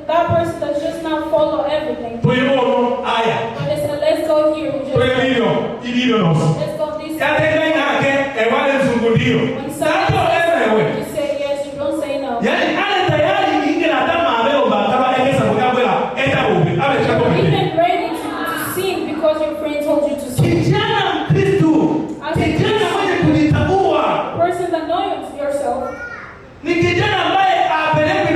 That person does just not follow everything. Tuione aya. But they say, let's go here and just Ilivyo nosi. Yatenga inake ewale mzungudio. Sato emewe. You say yes, you don't say no. Yani ale tayari inge na tama abelo bakaba egesa mukabwela eta ubi. Abe chako You're even ready to sin because your friend told you to sin. Kijana Mkristo. Kijana mwenye kujitambua. Person that knows yourself. Ni kijana ambaye apelekwi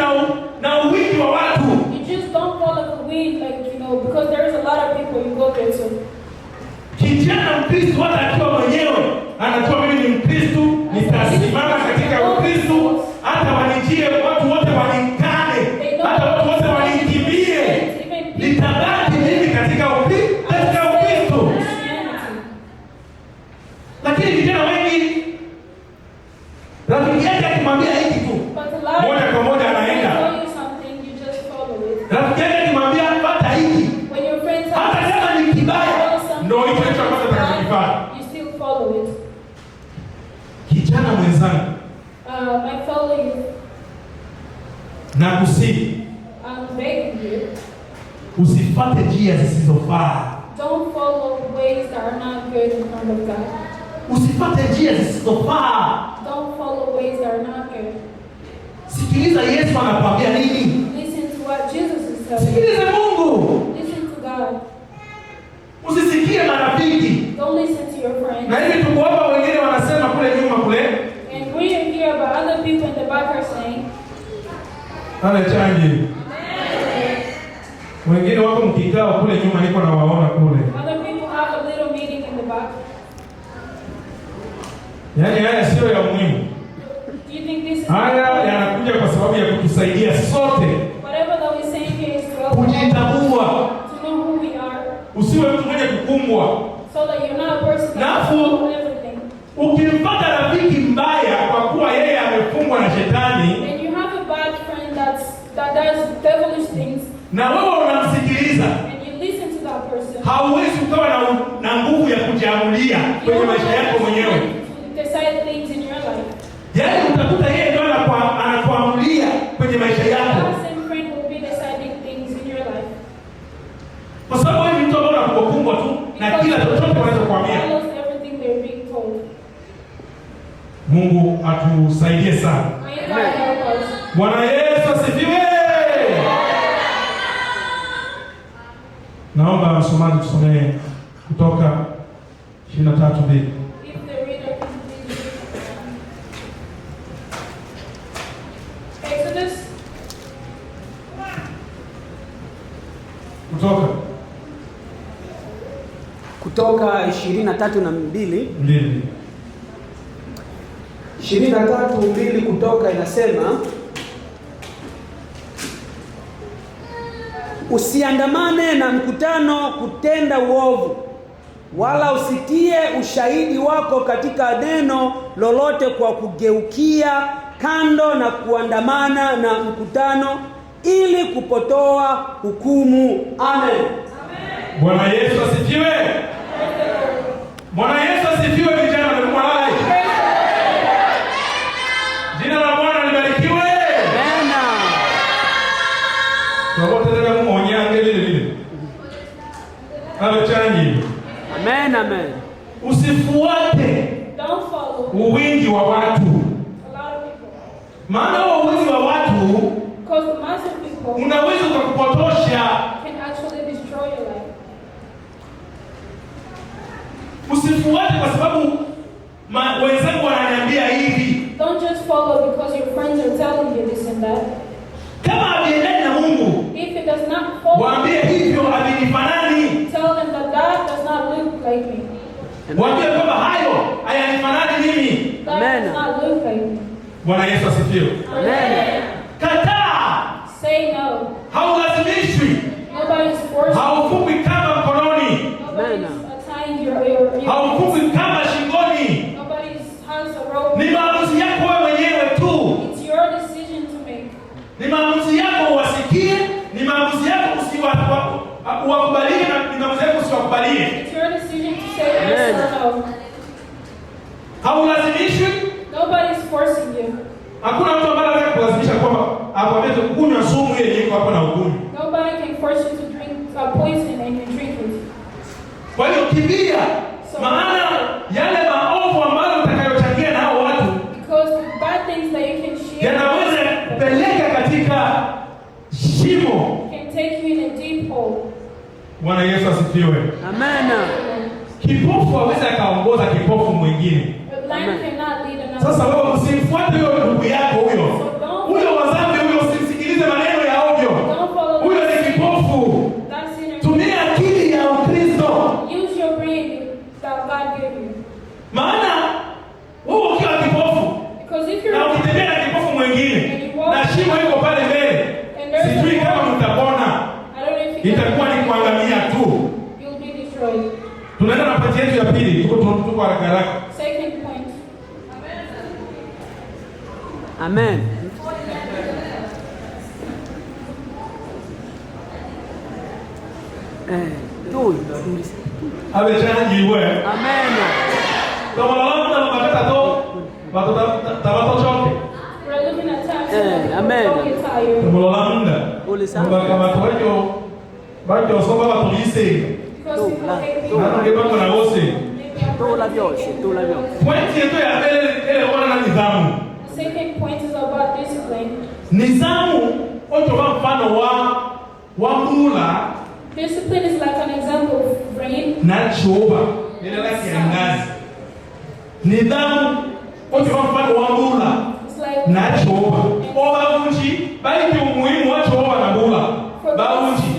na wingi wa watu. You just don't follow the wind, like, you know, because there's a lot of people you go there to. Kijana Mkristo hata akiwa mwenyewe anajua mimi ni Mkristo, nitasimama katika Ukristo, hata wanijie watu wote wanikane, hata watu wote wanikimbie, nitabaki mimi katika Ukristo. Lakini vijana wengi rafiki yake akimwambia hiki tu, moja kwa moja anaenda. Rafiki yake akimwambia pata hiki, hata kama ni kibaya, ndio hicho hicho ambacho atakifanya. You still follow it. Kijana mwenzangu, I follow you. na kusihi I'm begging you. usifuate njia zisizofaa. Don't follow ways that are not good in front of God. Usifuate njia zisizofaa. Don't follow ways that are not good. Sikiliza Yesu anakuambia nini. Listen to what Jesus is telling you. Sikiliza Mungu. Listen to God. Usisikie marafiki. Don't listen to your friends. Na hivi tuko hapa, wengine wanasema kule nyuma kule. And we are here, but other people in the back are saying, Changi. Wengine wako mkikao kule nyuma, niko na waona kule. other people have a little meeting in the back. Yaani haya sio ya muhimu. Do you think this is Haya yanakuja kwa sababu ya kutusaidia sote whatever that we're saying here is to help us kujitambua. to know who we are, Usiwe mtu mwenye kukumbwa. so that you're not a person that Nafu. knows everything. Ukimpata rafiki mbaya kwa kuwa yeye amefungwa na shetani, And you have a bad friend that does devilish things, na wewe unamsikiliza, and you listen to that person. hauwezi ukawa na nguvu ya kujiamulia You kwenye don't maisha have yako the mwenyewe. strength to decide things in your life. Yaani utakuta yeye ndio anakuamulia kwenye maisha yako, That same friend will be deciding things in your life. kwa sababu wewe ni mtu ambaye unakumbwa tu na kila chochote unaweza kuambia. Follows everything they're being told. Mungu atusaidie sana. May God help us. Bwana Yesu asifiwe. Naomba msomaji tusomee Kutoka 23:2. If the reader can please read. Exodus Kutoka 23:2. 2. 23:2 Kutoka inasema, usiandamane na mkutano kutenda uovu, wala usitie ushahidi wako katika neno lolote kwa kugeukia kando na kuandamana na mkutano ili kupotoa hukumu. Amen. Bwana Yesu asifiwe. Bwana Yesu asifiwe. Vijana wamekuwa hai. Jina la Bwana libarikiwe. Amen. Tunapoteleka muonya ngeli vile. Hapo changi. Amen, amen. Usifuate don't follow uwingi wa watu. a lot of people. Maana huo uwingi wa watu Because the mass of people unaweza kukupotosha. can actually destroy your life. Usifuate kwa sababu wenzangu wananiambia hivi. Don't just follow because your friends are telling you this and that. Kama haviendani na Mungu, If it does not follow, waambie hivyo havinifanani. tell them that God does not look like me. Waambie kwamba hayo hayanifanani mimi. God Amen. does not look like me. Bwana Yesu asifiwe. Amen. Kataa. Say no. Haulazimishwi. Nobody's forcing you. Haufungwi kama mkononi. Nobody's tying your Haufungwi kama shingoni. Nobody's has a rope. Ni maamuzi yako wewe mwenyewe tu. It's your decision to make. Ni maamuzi yako uwasikie, ni maamuzi yako uwakubalie, na ni maamuzi yako usiwakubalie. It's your decision to say yes or no. Haulazimishwi. Nobody's forcing you. Hakuna mtu ambaye anataka kulazimisha kukimbia. Maana yale maovu ambayo utakayochangia na hao watu, because the bad things that you can share yanaweza kupeleka katika shimo. can take you in a deep hole. Bwana Yesu asifiwe. Amen. Kipofu hawezi akaongoza kipofu mwingine. A blind cannot lead another. Sasa wewe usimfuate huyo ndugu yako huyo. Huyo wazambi huyo, usimsikilize maneno ya ovyo. Huyo ni kipofu. That's it. Tumia akili ya Ukristo. Use your brain that God gave you. Maana wewe ukiwa kipofu Because if you're na ukitembea na kipofu mwingine na shimo iko pale mbele, sijui kama mtapona. I don't know if you Itakuwa ni kuangamia tu. you'll be destroyed. Tunaenda na pati yetu ya pili, tuko haraka haraka. Second point. Amen. Abechangiwe. Amen. Kama lalanda mabakata to, bato tabato choke. We're looking at times Amen. don't get tired. Kama lalanda. Ule sana. Kama bato soba bato lise. Because people hate Na people. ngebako na wose. Tola vyose. Pointi yetu ya mbele ile wana na nidhamu. The second point is about discipline. Nidhamu ocho ba mfano wa mbula Discipline is like an example of rain. na choba. Ile la kiangazi. Nidhamu ocho ba mfano wa mbula It's like na choba. Oba unji bali umuhimu wa choba na mbula. Ba unji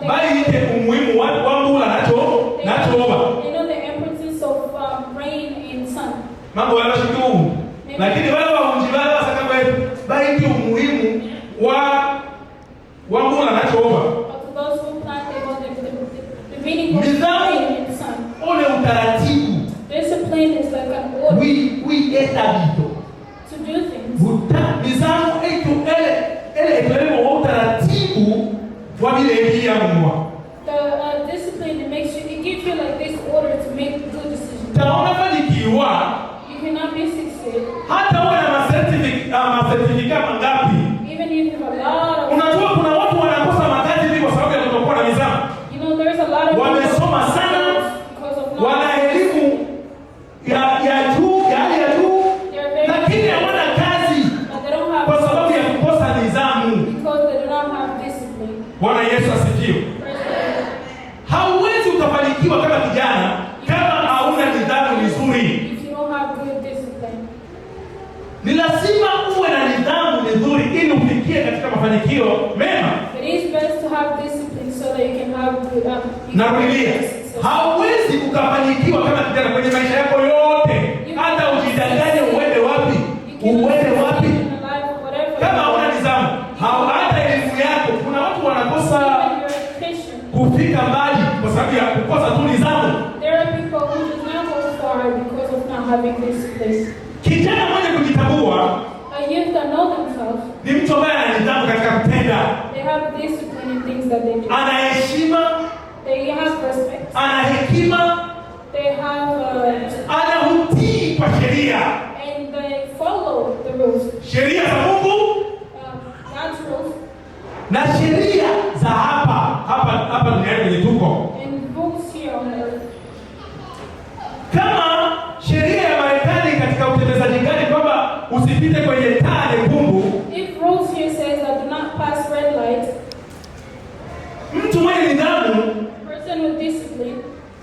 bali ite umuhimu wa mbula na choba. They know the importance of rain and sun. Mambo yanashikimu. Lakini wale waunji wale wasakaba bali ite umuhimu wa mbula na choba. But to those who plant, they know the meaning of Nidhamu rain and sun. ole utaratibu. Discipline is like an order We etabito. to do things. Nidhamu etu ele ekelemo utaratibu wa vile hii ya mwa. The discipline, it gives you like this order to make good decisions. Taona fanikiwa You cannot be succeed hata uwe na masertifika mangapi. even if you have a lot of. Unajua kuna watu wanakosa makazi hivi kwa sababu ya kutokuwa na nidhamu. You know, there's a lot of people Wamesoma sana, because of wana knowledge. elimu ya juu, ya hali ya juu, They're very lakini hawana kazi but they don't have kwa sababu ya kukosa nidhamu. because they do not have discipline. Bwana Yesu asifiwe. Hauwezi ukafanikiwa kama kijana kama hauna nidhamu nzuri. If you don't have good discipline. Ni lazima uwe na nidhamu nzuri ili ufikie katika mafanikio mema. It is best to have discipline so that you can have good Narudia, hauwezi ukafanikiwa kama kijana kwenye maisha yako yote, hata ujidanganye uende wapi, kama hauna nidhamu. Hata elimu yako, kuna watu wanakosa kufika mbali kwa sababu ya kukosa tu nidhamu. There are people who do not go far because of not having discipline. Kijana mwenye kujitambua A youth that know themselves, ni mtu ambaye ana nidhamu katika kutenda, they have discipline in things that they do. ana heshima, They have respect. ana hekima, They have anahutii kwa sheria, and they follow the rules. sheria za Mungu God's rules na sheria za hapa duniani kwenye tuko. and rules here on earth. Kama sheria ya Marekani katika utengenezaji gari kwamba usipite kwenye taa nyekundu, If rules here says that do not pass red light, mtu mwenye nidhamu person with discipline,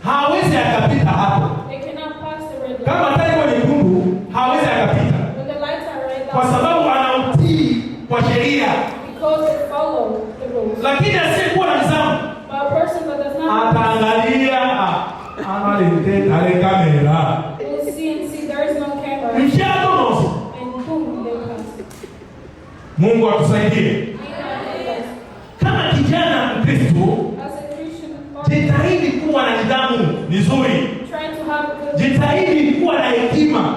hawezi akapita hapo. they cannot pass the red light. Kama taa iko nyekundu, hawezi akapita When the lights are red, kwa sababu anautii kwa sheria. because they follow the rules. Lakini asiyekuwa na nidhamu But a person that does not have ataangalia ale kamera will see and see there is no camera, mshadonosi. and boom, they pass. Mungu atusaidie. Kama kijana Mkristo, As a Christian, jitahidi kuwa na nidhamu nzuri, try to have good, jitahidi kuwa na hekima,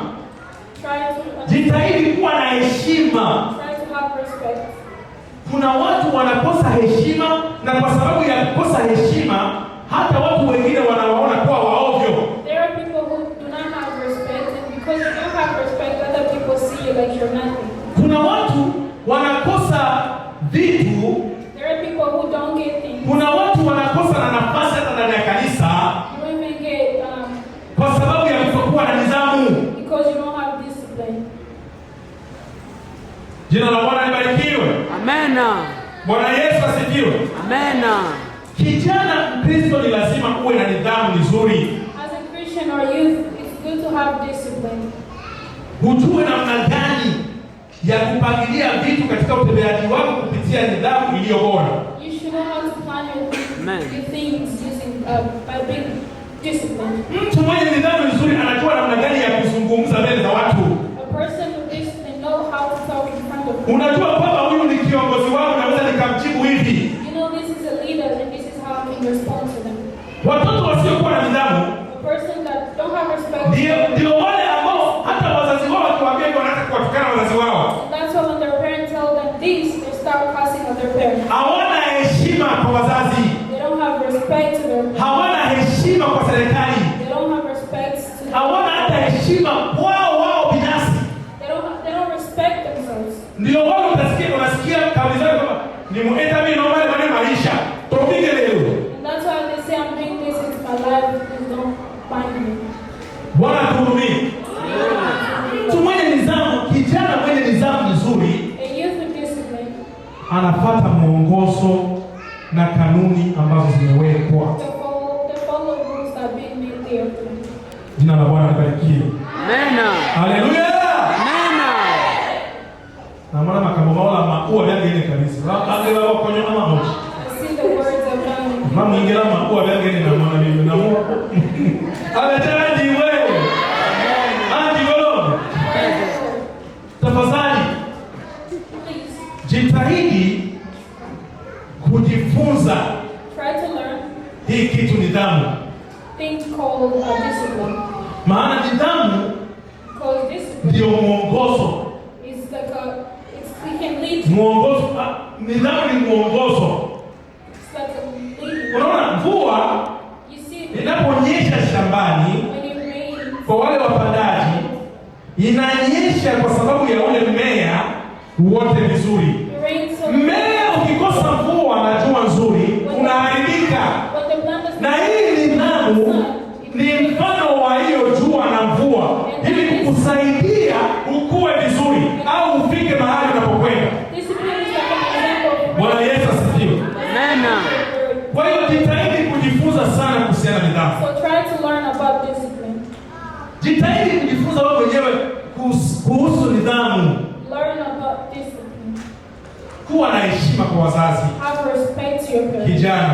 jitahidi kuwa na heshima. try to have respect. Kuna watu wanakosa heshima, na kwa sababu ya kukosa heshima hata watu wengine wanawaona kuwa waovyo. There are people who do not have respect, and because you don't have respect, other people see you like you're nothing. Kuna watu wanakosa vitu, There are people who don't get things. kuna watu wanakosa na nafasi hata ndani ya kanisa You don't even get Jina la Bwana libarikiwe. Amena. Bwana Yesu asifiwe. Amena. Kijana Mkristo ni lazima uwe na nidhamu nzuri. As a Christian or youth, it's good to have discipline. Ujue namna gani ya kupangilia vitu katika utembeaji wako kupitia nidhamu iliyo bora. You should know how to plan your things using by being disciplined. Mtu mwenye nidhamu nzuri anajua namna gani ya kuzungumza mbele za watu. A person with discipline knows how to talk in front of people. Unajua kwamba huyu ni kiongozi wako, naweza nikamjibu hivi. You know this is a leader and this is how I can respond to them. Watoto wasiokuwa na nidhamu, A person that don't have respect. ndio wale ambao hata wazazi wao wakiwaambia wanataka kuwatukana wazazi wao. That's why when their parents tell them this, they start cussing at their parents. Hawana heshima kwa wazazi. They don't have respect to their parents. Hawana heshima kwa serikali. They don't have respect to them. Hawana hata heshima wao binafsi. They don't respect themselves. Ndio wao unasikia kauli zao kwamba ni muenda mimi naomba ni maisha. Tupige leo. And that's why they say I'm doing this in my life, please don't find me. Bwana tuhurumie. Mtu mwenye nidhamu, kijana mwenye nidhamu nzuri, A youth with discipline, anafuata mwongozo na kanuni ambazo zimewekwa. they follow rules that are being made there for them. Jina la Bwana libarikiwe. Amena. Haleluya. Amena. Na mwana makambola maua yangu ile kanisa. Angela wako kwenye mama moja. I see the words of God. Mama ingela maua yangu ile na mwana mimi na Mungu. Amechaji wewe. Andi wewe. Tafadhali Please jitahidi kujifunza try to learn hii kitu nidhamu. things called discipline. Maana nidhamu Because discipline ndio mwongozo. is like we can lead. Mwongozo, nidhamu ni mwongozo. It's like a lead. Unaona mvua You see, inaponyesha shambani when it rains, kwa wale wapandaji, inanyesha kwa sababu ya ule mmea wote vizuri. it rains so Mmea ukikosa mvua na jua nzuri unaharibika. but the plant is Na hii nidhamu ni mfano wa hiyo jua na mvua, ili kukusaidia ukue vizuri au ufike mahali unapokwenda. discipline is like an example of Bwana Yesu asifiwe. Amena. Kwa hiyo jitahidi kujifunza sana kuhusiana na nidhamu. So try to learn about discipline. Jitahidi kujifunza wewe mwenyewe kuhusu nidhamu. Learn about discipline. Kuwa na heshima kwa wazazi. Have respect to your parents. Kijana,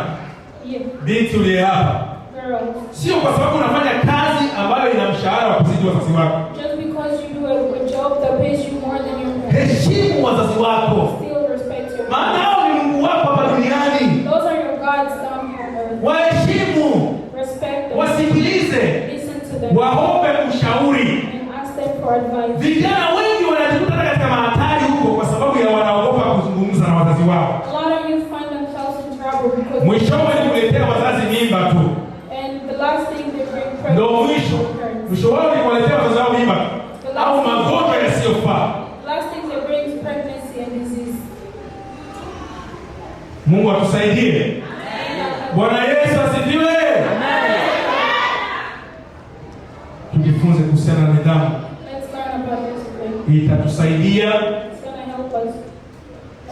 Yeah, binti uliye hapa, girls. sio kwa sababu unafanya kazi ambayo ina mshahara wa kuzidi wazazi wako. Just because you do a job that pays you more than your parents, Heshimu wazazi wako, still respect your maana parents. hao ni Mungu wako hapa duniani. Those are your gods down here on earth. Waheshimu, Respect them. wasikilize, Listen to them. waombe ushauri. And ask them for advice. Vijana wengi wanajikuta katika mahatari huko kwa sababu ya wanaogopa kuzungumza na wazazi wao. A lot of you find themselves in trouble because Mwishowe ni kuletea wazazi mimba tu. and the last thing they bring Ndio pregnancy mwisho. to your parents. Mwisho wao ni kuwaletea wazazi wao mimba au magonjwa yasiyofaa. The last thing they bring is pregnancy and disease. Mungu atusaidie. Bwana Yesu asifiwe. Tujifunze kuhusiana na nidhamu. Let's learn about discipline. Itatusaidia. It's going to help us.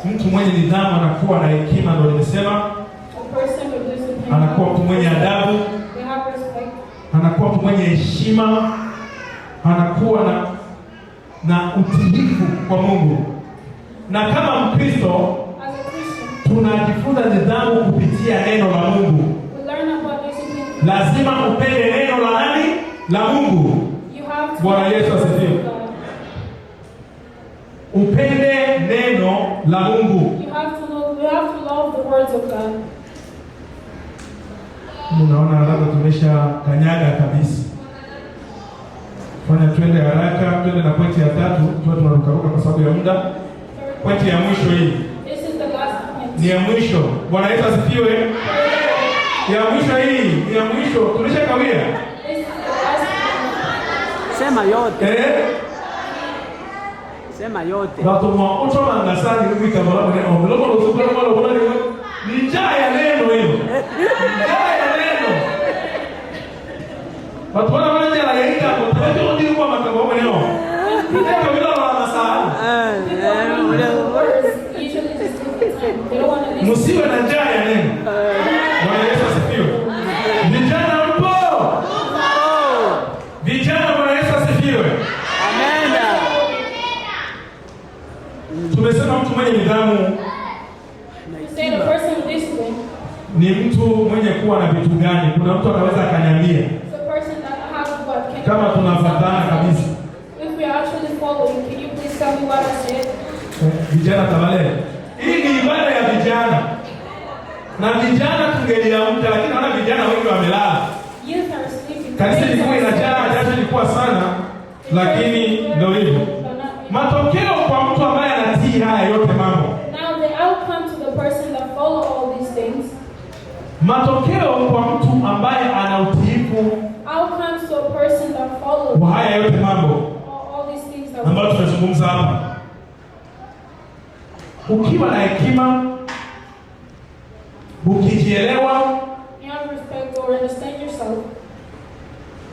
Mtu mwenye nidhamu anakuwa na hekima, ndio nimesema. A person with discipline. Anakuwa mtu mwenye adabu, They have respect. anakuwa mtu mwenye heshima, anakuwa na utiifu kwa Mungu. Na kama Mkristo As a Christian, tunajifunza nidhamu kupitia neno la Mungu. we learn about discipline. Lazima upende neno la nani? La Mungu. You have to Bwana Yesu asifiwe. God. Upende neno la Mungu. You have to know. We have to love the words of God. Unaona labda tumesha kanyaga kabisa. Fanya twende haraka, twende na pointi ya tatu, tuwe tunarukaruka kwa sababu ya muda. Pointi ya mwisho hii. This is the last point. Ni ya mwisho. Bwana Yesu asifiwe. Ya mwisho hii, ni ya mwisho. Tumeshakawia. This is the last point. Sema yote. Sema yote. Watu mwa utoma ngasani hivi kama la mwenye ombi. Lomo losukula mwa lomo ni njaa ya neno hilo. Njaa ya neno. Watu wana njaa ya ika kwa sababu ndio kwa makao mwenyewe. Ndio kabila la masaa. asifiwe. Amena. Tumesema mtu mwenye nidhamu Say the person with discipline. ni mtu mwenye kuwa na vitu gani? Kuna mtu anaweza akaniambia It's a person that has what? Can kama tunafuatana kabisa. If we are actually following, can you please tell me what I said? Vijana tamalele. Hii ni ibada ya vijana. Na vijana tungeliamka, lakini naona vijana wengi wamelala. Youth are sleeping. Kanisa lilikuwa inajaa, jasho lilikuwa sana, lakini ndio hivyo. Matokeo kwa mtu ambaye anatii haya yote mambo. Now the outcome to the person that follow all these things. Matokeo kwa mtu ambaye ana utiifu Outcomes to a person that follows kwa haya yote mambo all these things that ambayo tunazungumza hapa. Ukiwa na hekima, ukijielewa, you have respect or understand yourself.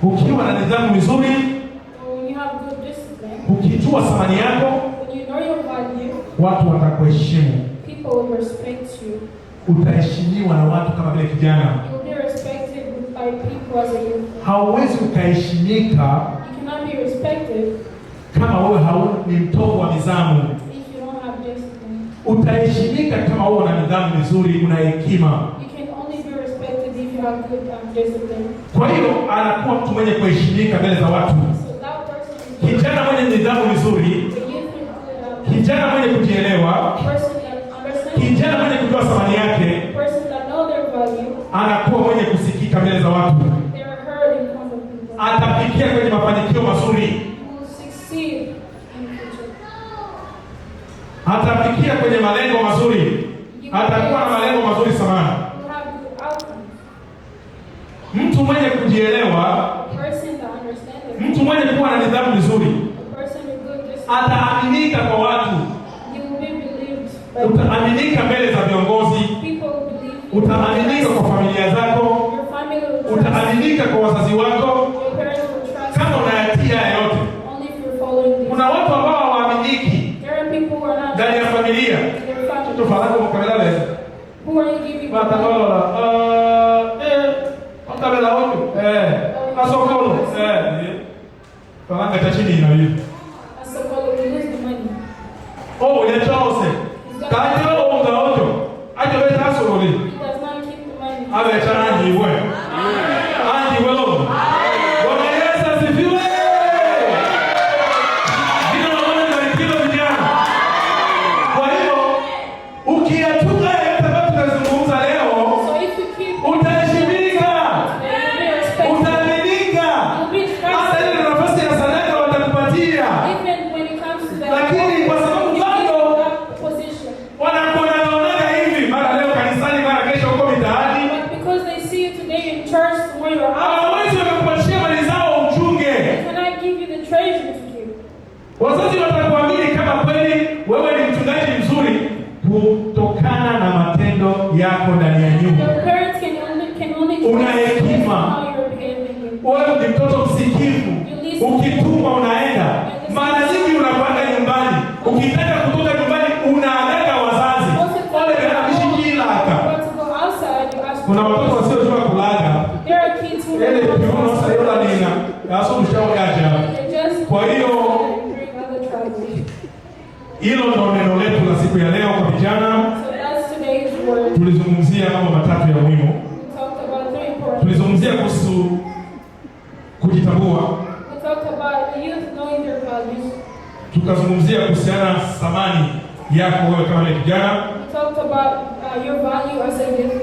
ukiwa na nidhamu nzuri, When you have good discipline. ukijua thamani yako, When you know your value, watu watakuheshimu. people will respect you. Utaheshimiwa na watu kama vile kijana. You will be respected by people as a youth. Hauwezi ukaheshimika You cannot be respected kama wewe ni mtovu wa nidhamu. if you don't have discipline. Utaheshimika kama wewe una nidhamu nzuri, una hekima. You can only be respected if you have good discipline. Kwa hiyo anakuwa mtu mwenye kuheshimika mbele za watu. So that person is Kijana mwenye nidhamu nzuri, the youth is good. kijana mwenye kujielewa, Person that understands. kijana mwenye kujua thamani yake, Person that know their value. anakuwa mwenye kusikika mbele za watu. They are heard in front of people. Atafikia kwenye mafanikio mazuri, You will succeed in the future. atafikia kwenye malengo mazuri, atakuwa na malengo mazuri sana. You have good outcomes. Mtu mwenye kujielewa, Person that understands it. mtu mwenye kuwa na nidhamu nzuri, A person with good discipline. ataaminika kwa watu, You will be believed by utaaminika mbele za viongozi, people who believe you. utaaminika kwa familia zako, Your family will trust. utaaminika kwa wazazi wako Your parents will trust. kama unayatia haya yote. Only if you're following this. Kuna watu ambao hawaaminiki There are people who are not ndani ya familia. in their family. Tufahamu mkabila Who are you giving Batalola, mkabila wote, asokolo, faranga cha chini ina hiyo. as a follower, you lose the money. Oh, ile chose. Kaje onga ojo. Aje weta asokoli. He does not keep the money. Awe cha anji we. Anji we lo. Bwana Yesu asifiwe. Ndio maana tunaikiwa vijana. Kwa hiyo ukiyatuka yote ambayo tunazungumza leo, So if you keep utaheshimika. you'll be respected. Utaaminika. You'll be Hata ile trusted. nafasi ya sadaka watakupatia. Even when it comes to that, Lakini kwa sababu you bado give that position. wanakuonaga hivi, mara leo kanisani, mara kesho huko mitaani, But because they see you today in church, tomorrow you're out, hawawezi wakakupatia mali zao uchunge. can I give you the treasure to keep? Wazazi watakuamini kama kweli wewe ni mchungaji mzuri kutokana na matendo yako ndani ya nyumba. Your parents can only Una trust you based hekima. on how you're behaving. Wewe ni mtoto msikivu, ukituma unaenda. Mara nyingi unakwenda nyumbani, ukitaka kutoka nyumbani unaangalia wazazi wale wanaishi kila hata. But to go outside, you ask Kuna watoto wasiojua kulaga. There are kids who Ele kiuno sasa yola nina. Yaso mshaogaja. they're just Kwa hiyo doing other trouble. hilo ndo neno letu la siku ya leo kwa vijana. So that's today's word. Tulizungumzia mambo matatu ya muhimu. We talked about three important. Tulizungumzia kuhusu kujitambua, We talked about the youth knowing their values. tukazungumzia kuhusiana thamani yako wewe kama vile kijana. We talked about your value as a youth.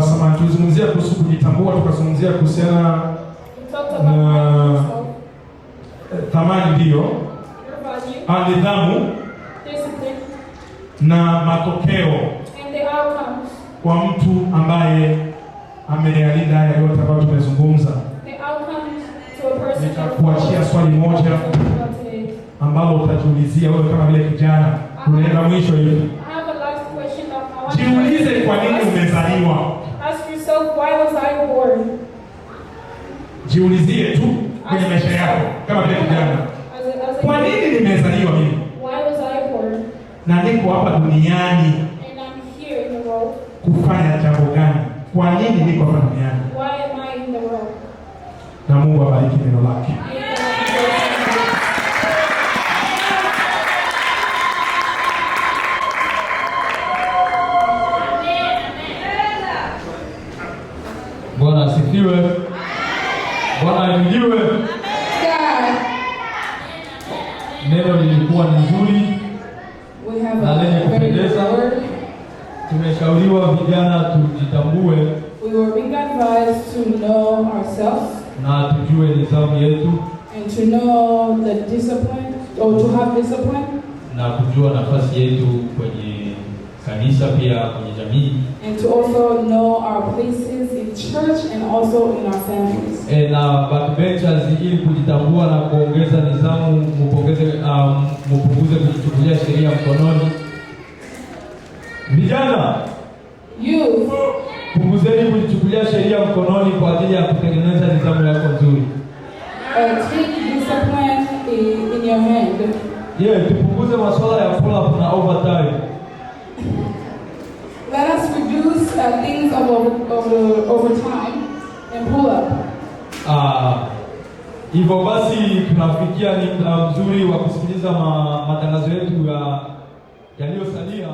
Samahani, tulizungumzia kuhusu kujitambua, tukazungumzia kuhusiana We talked about knowing yourself, thamani ndiyo, your value, nidhamu discipline, na matokeo and the outcomes. kwa mtu ambaye ameyalinda haya yote ambayo tumezungumza. The outcomes to a person. Nitakuachia swali moja ambalo utajiulizia wewe kama vile kijana. Tunaenda mwisho hivi. I have a last question that I want Jiulize kwa nini umezaliwa. Ask yourself, why was I born? Jiulizie tu kwenye maisha yako kama vile kijana. Kwa nini nimezaliwa mimi? Why was I born? Na niko hapa duniani And I'm here in the world. kufanya jambo gani? Kwa nini niko hapa duniani? Why am I in the world? Na Mungu abariki neno lake. Amen. Neno lilikuwa nzuri na lenye kupendeza. Tumeshauriwa vijana tujitambue. We were being advised to know ourselves. Na tujue nidhamu yetu. And to know the discipline, or to have discipline. Na kujua nafasi yetu kwenye kanisa pia kwenye jamii. And to also know our places in church and also in our families. Na backbenchers ili kujitambua na kuongeza nidhamu, mpunguze kujichukulia sheria mkononi. Vijana, youth, punguzeni kujichukulia sheria mkononi kwa ajili ya kutengeneza nidhamu yako nzuri. Take discipline in your hand. Tupunguze masuala ya pull up na overtime. Let us reduce things over time and pull up. Hivyo basi tunafikia ni mzuri wa kusikiliza matangazo yetu yaliyosalia.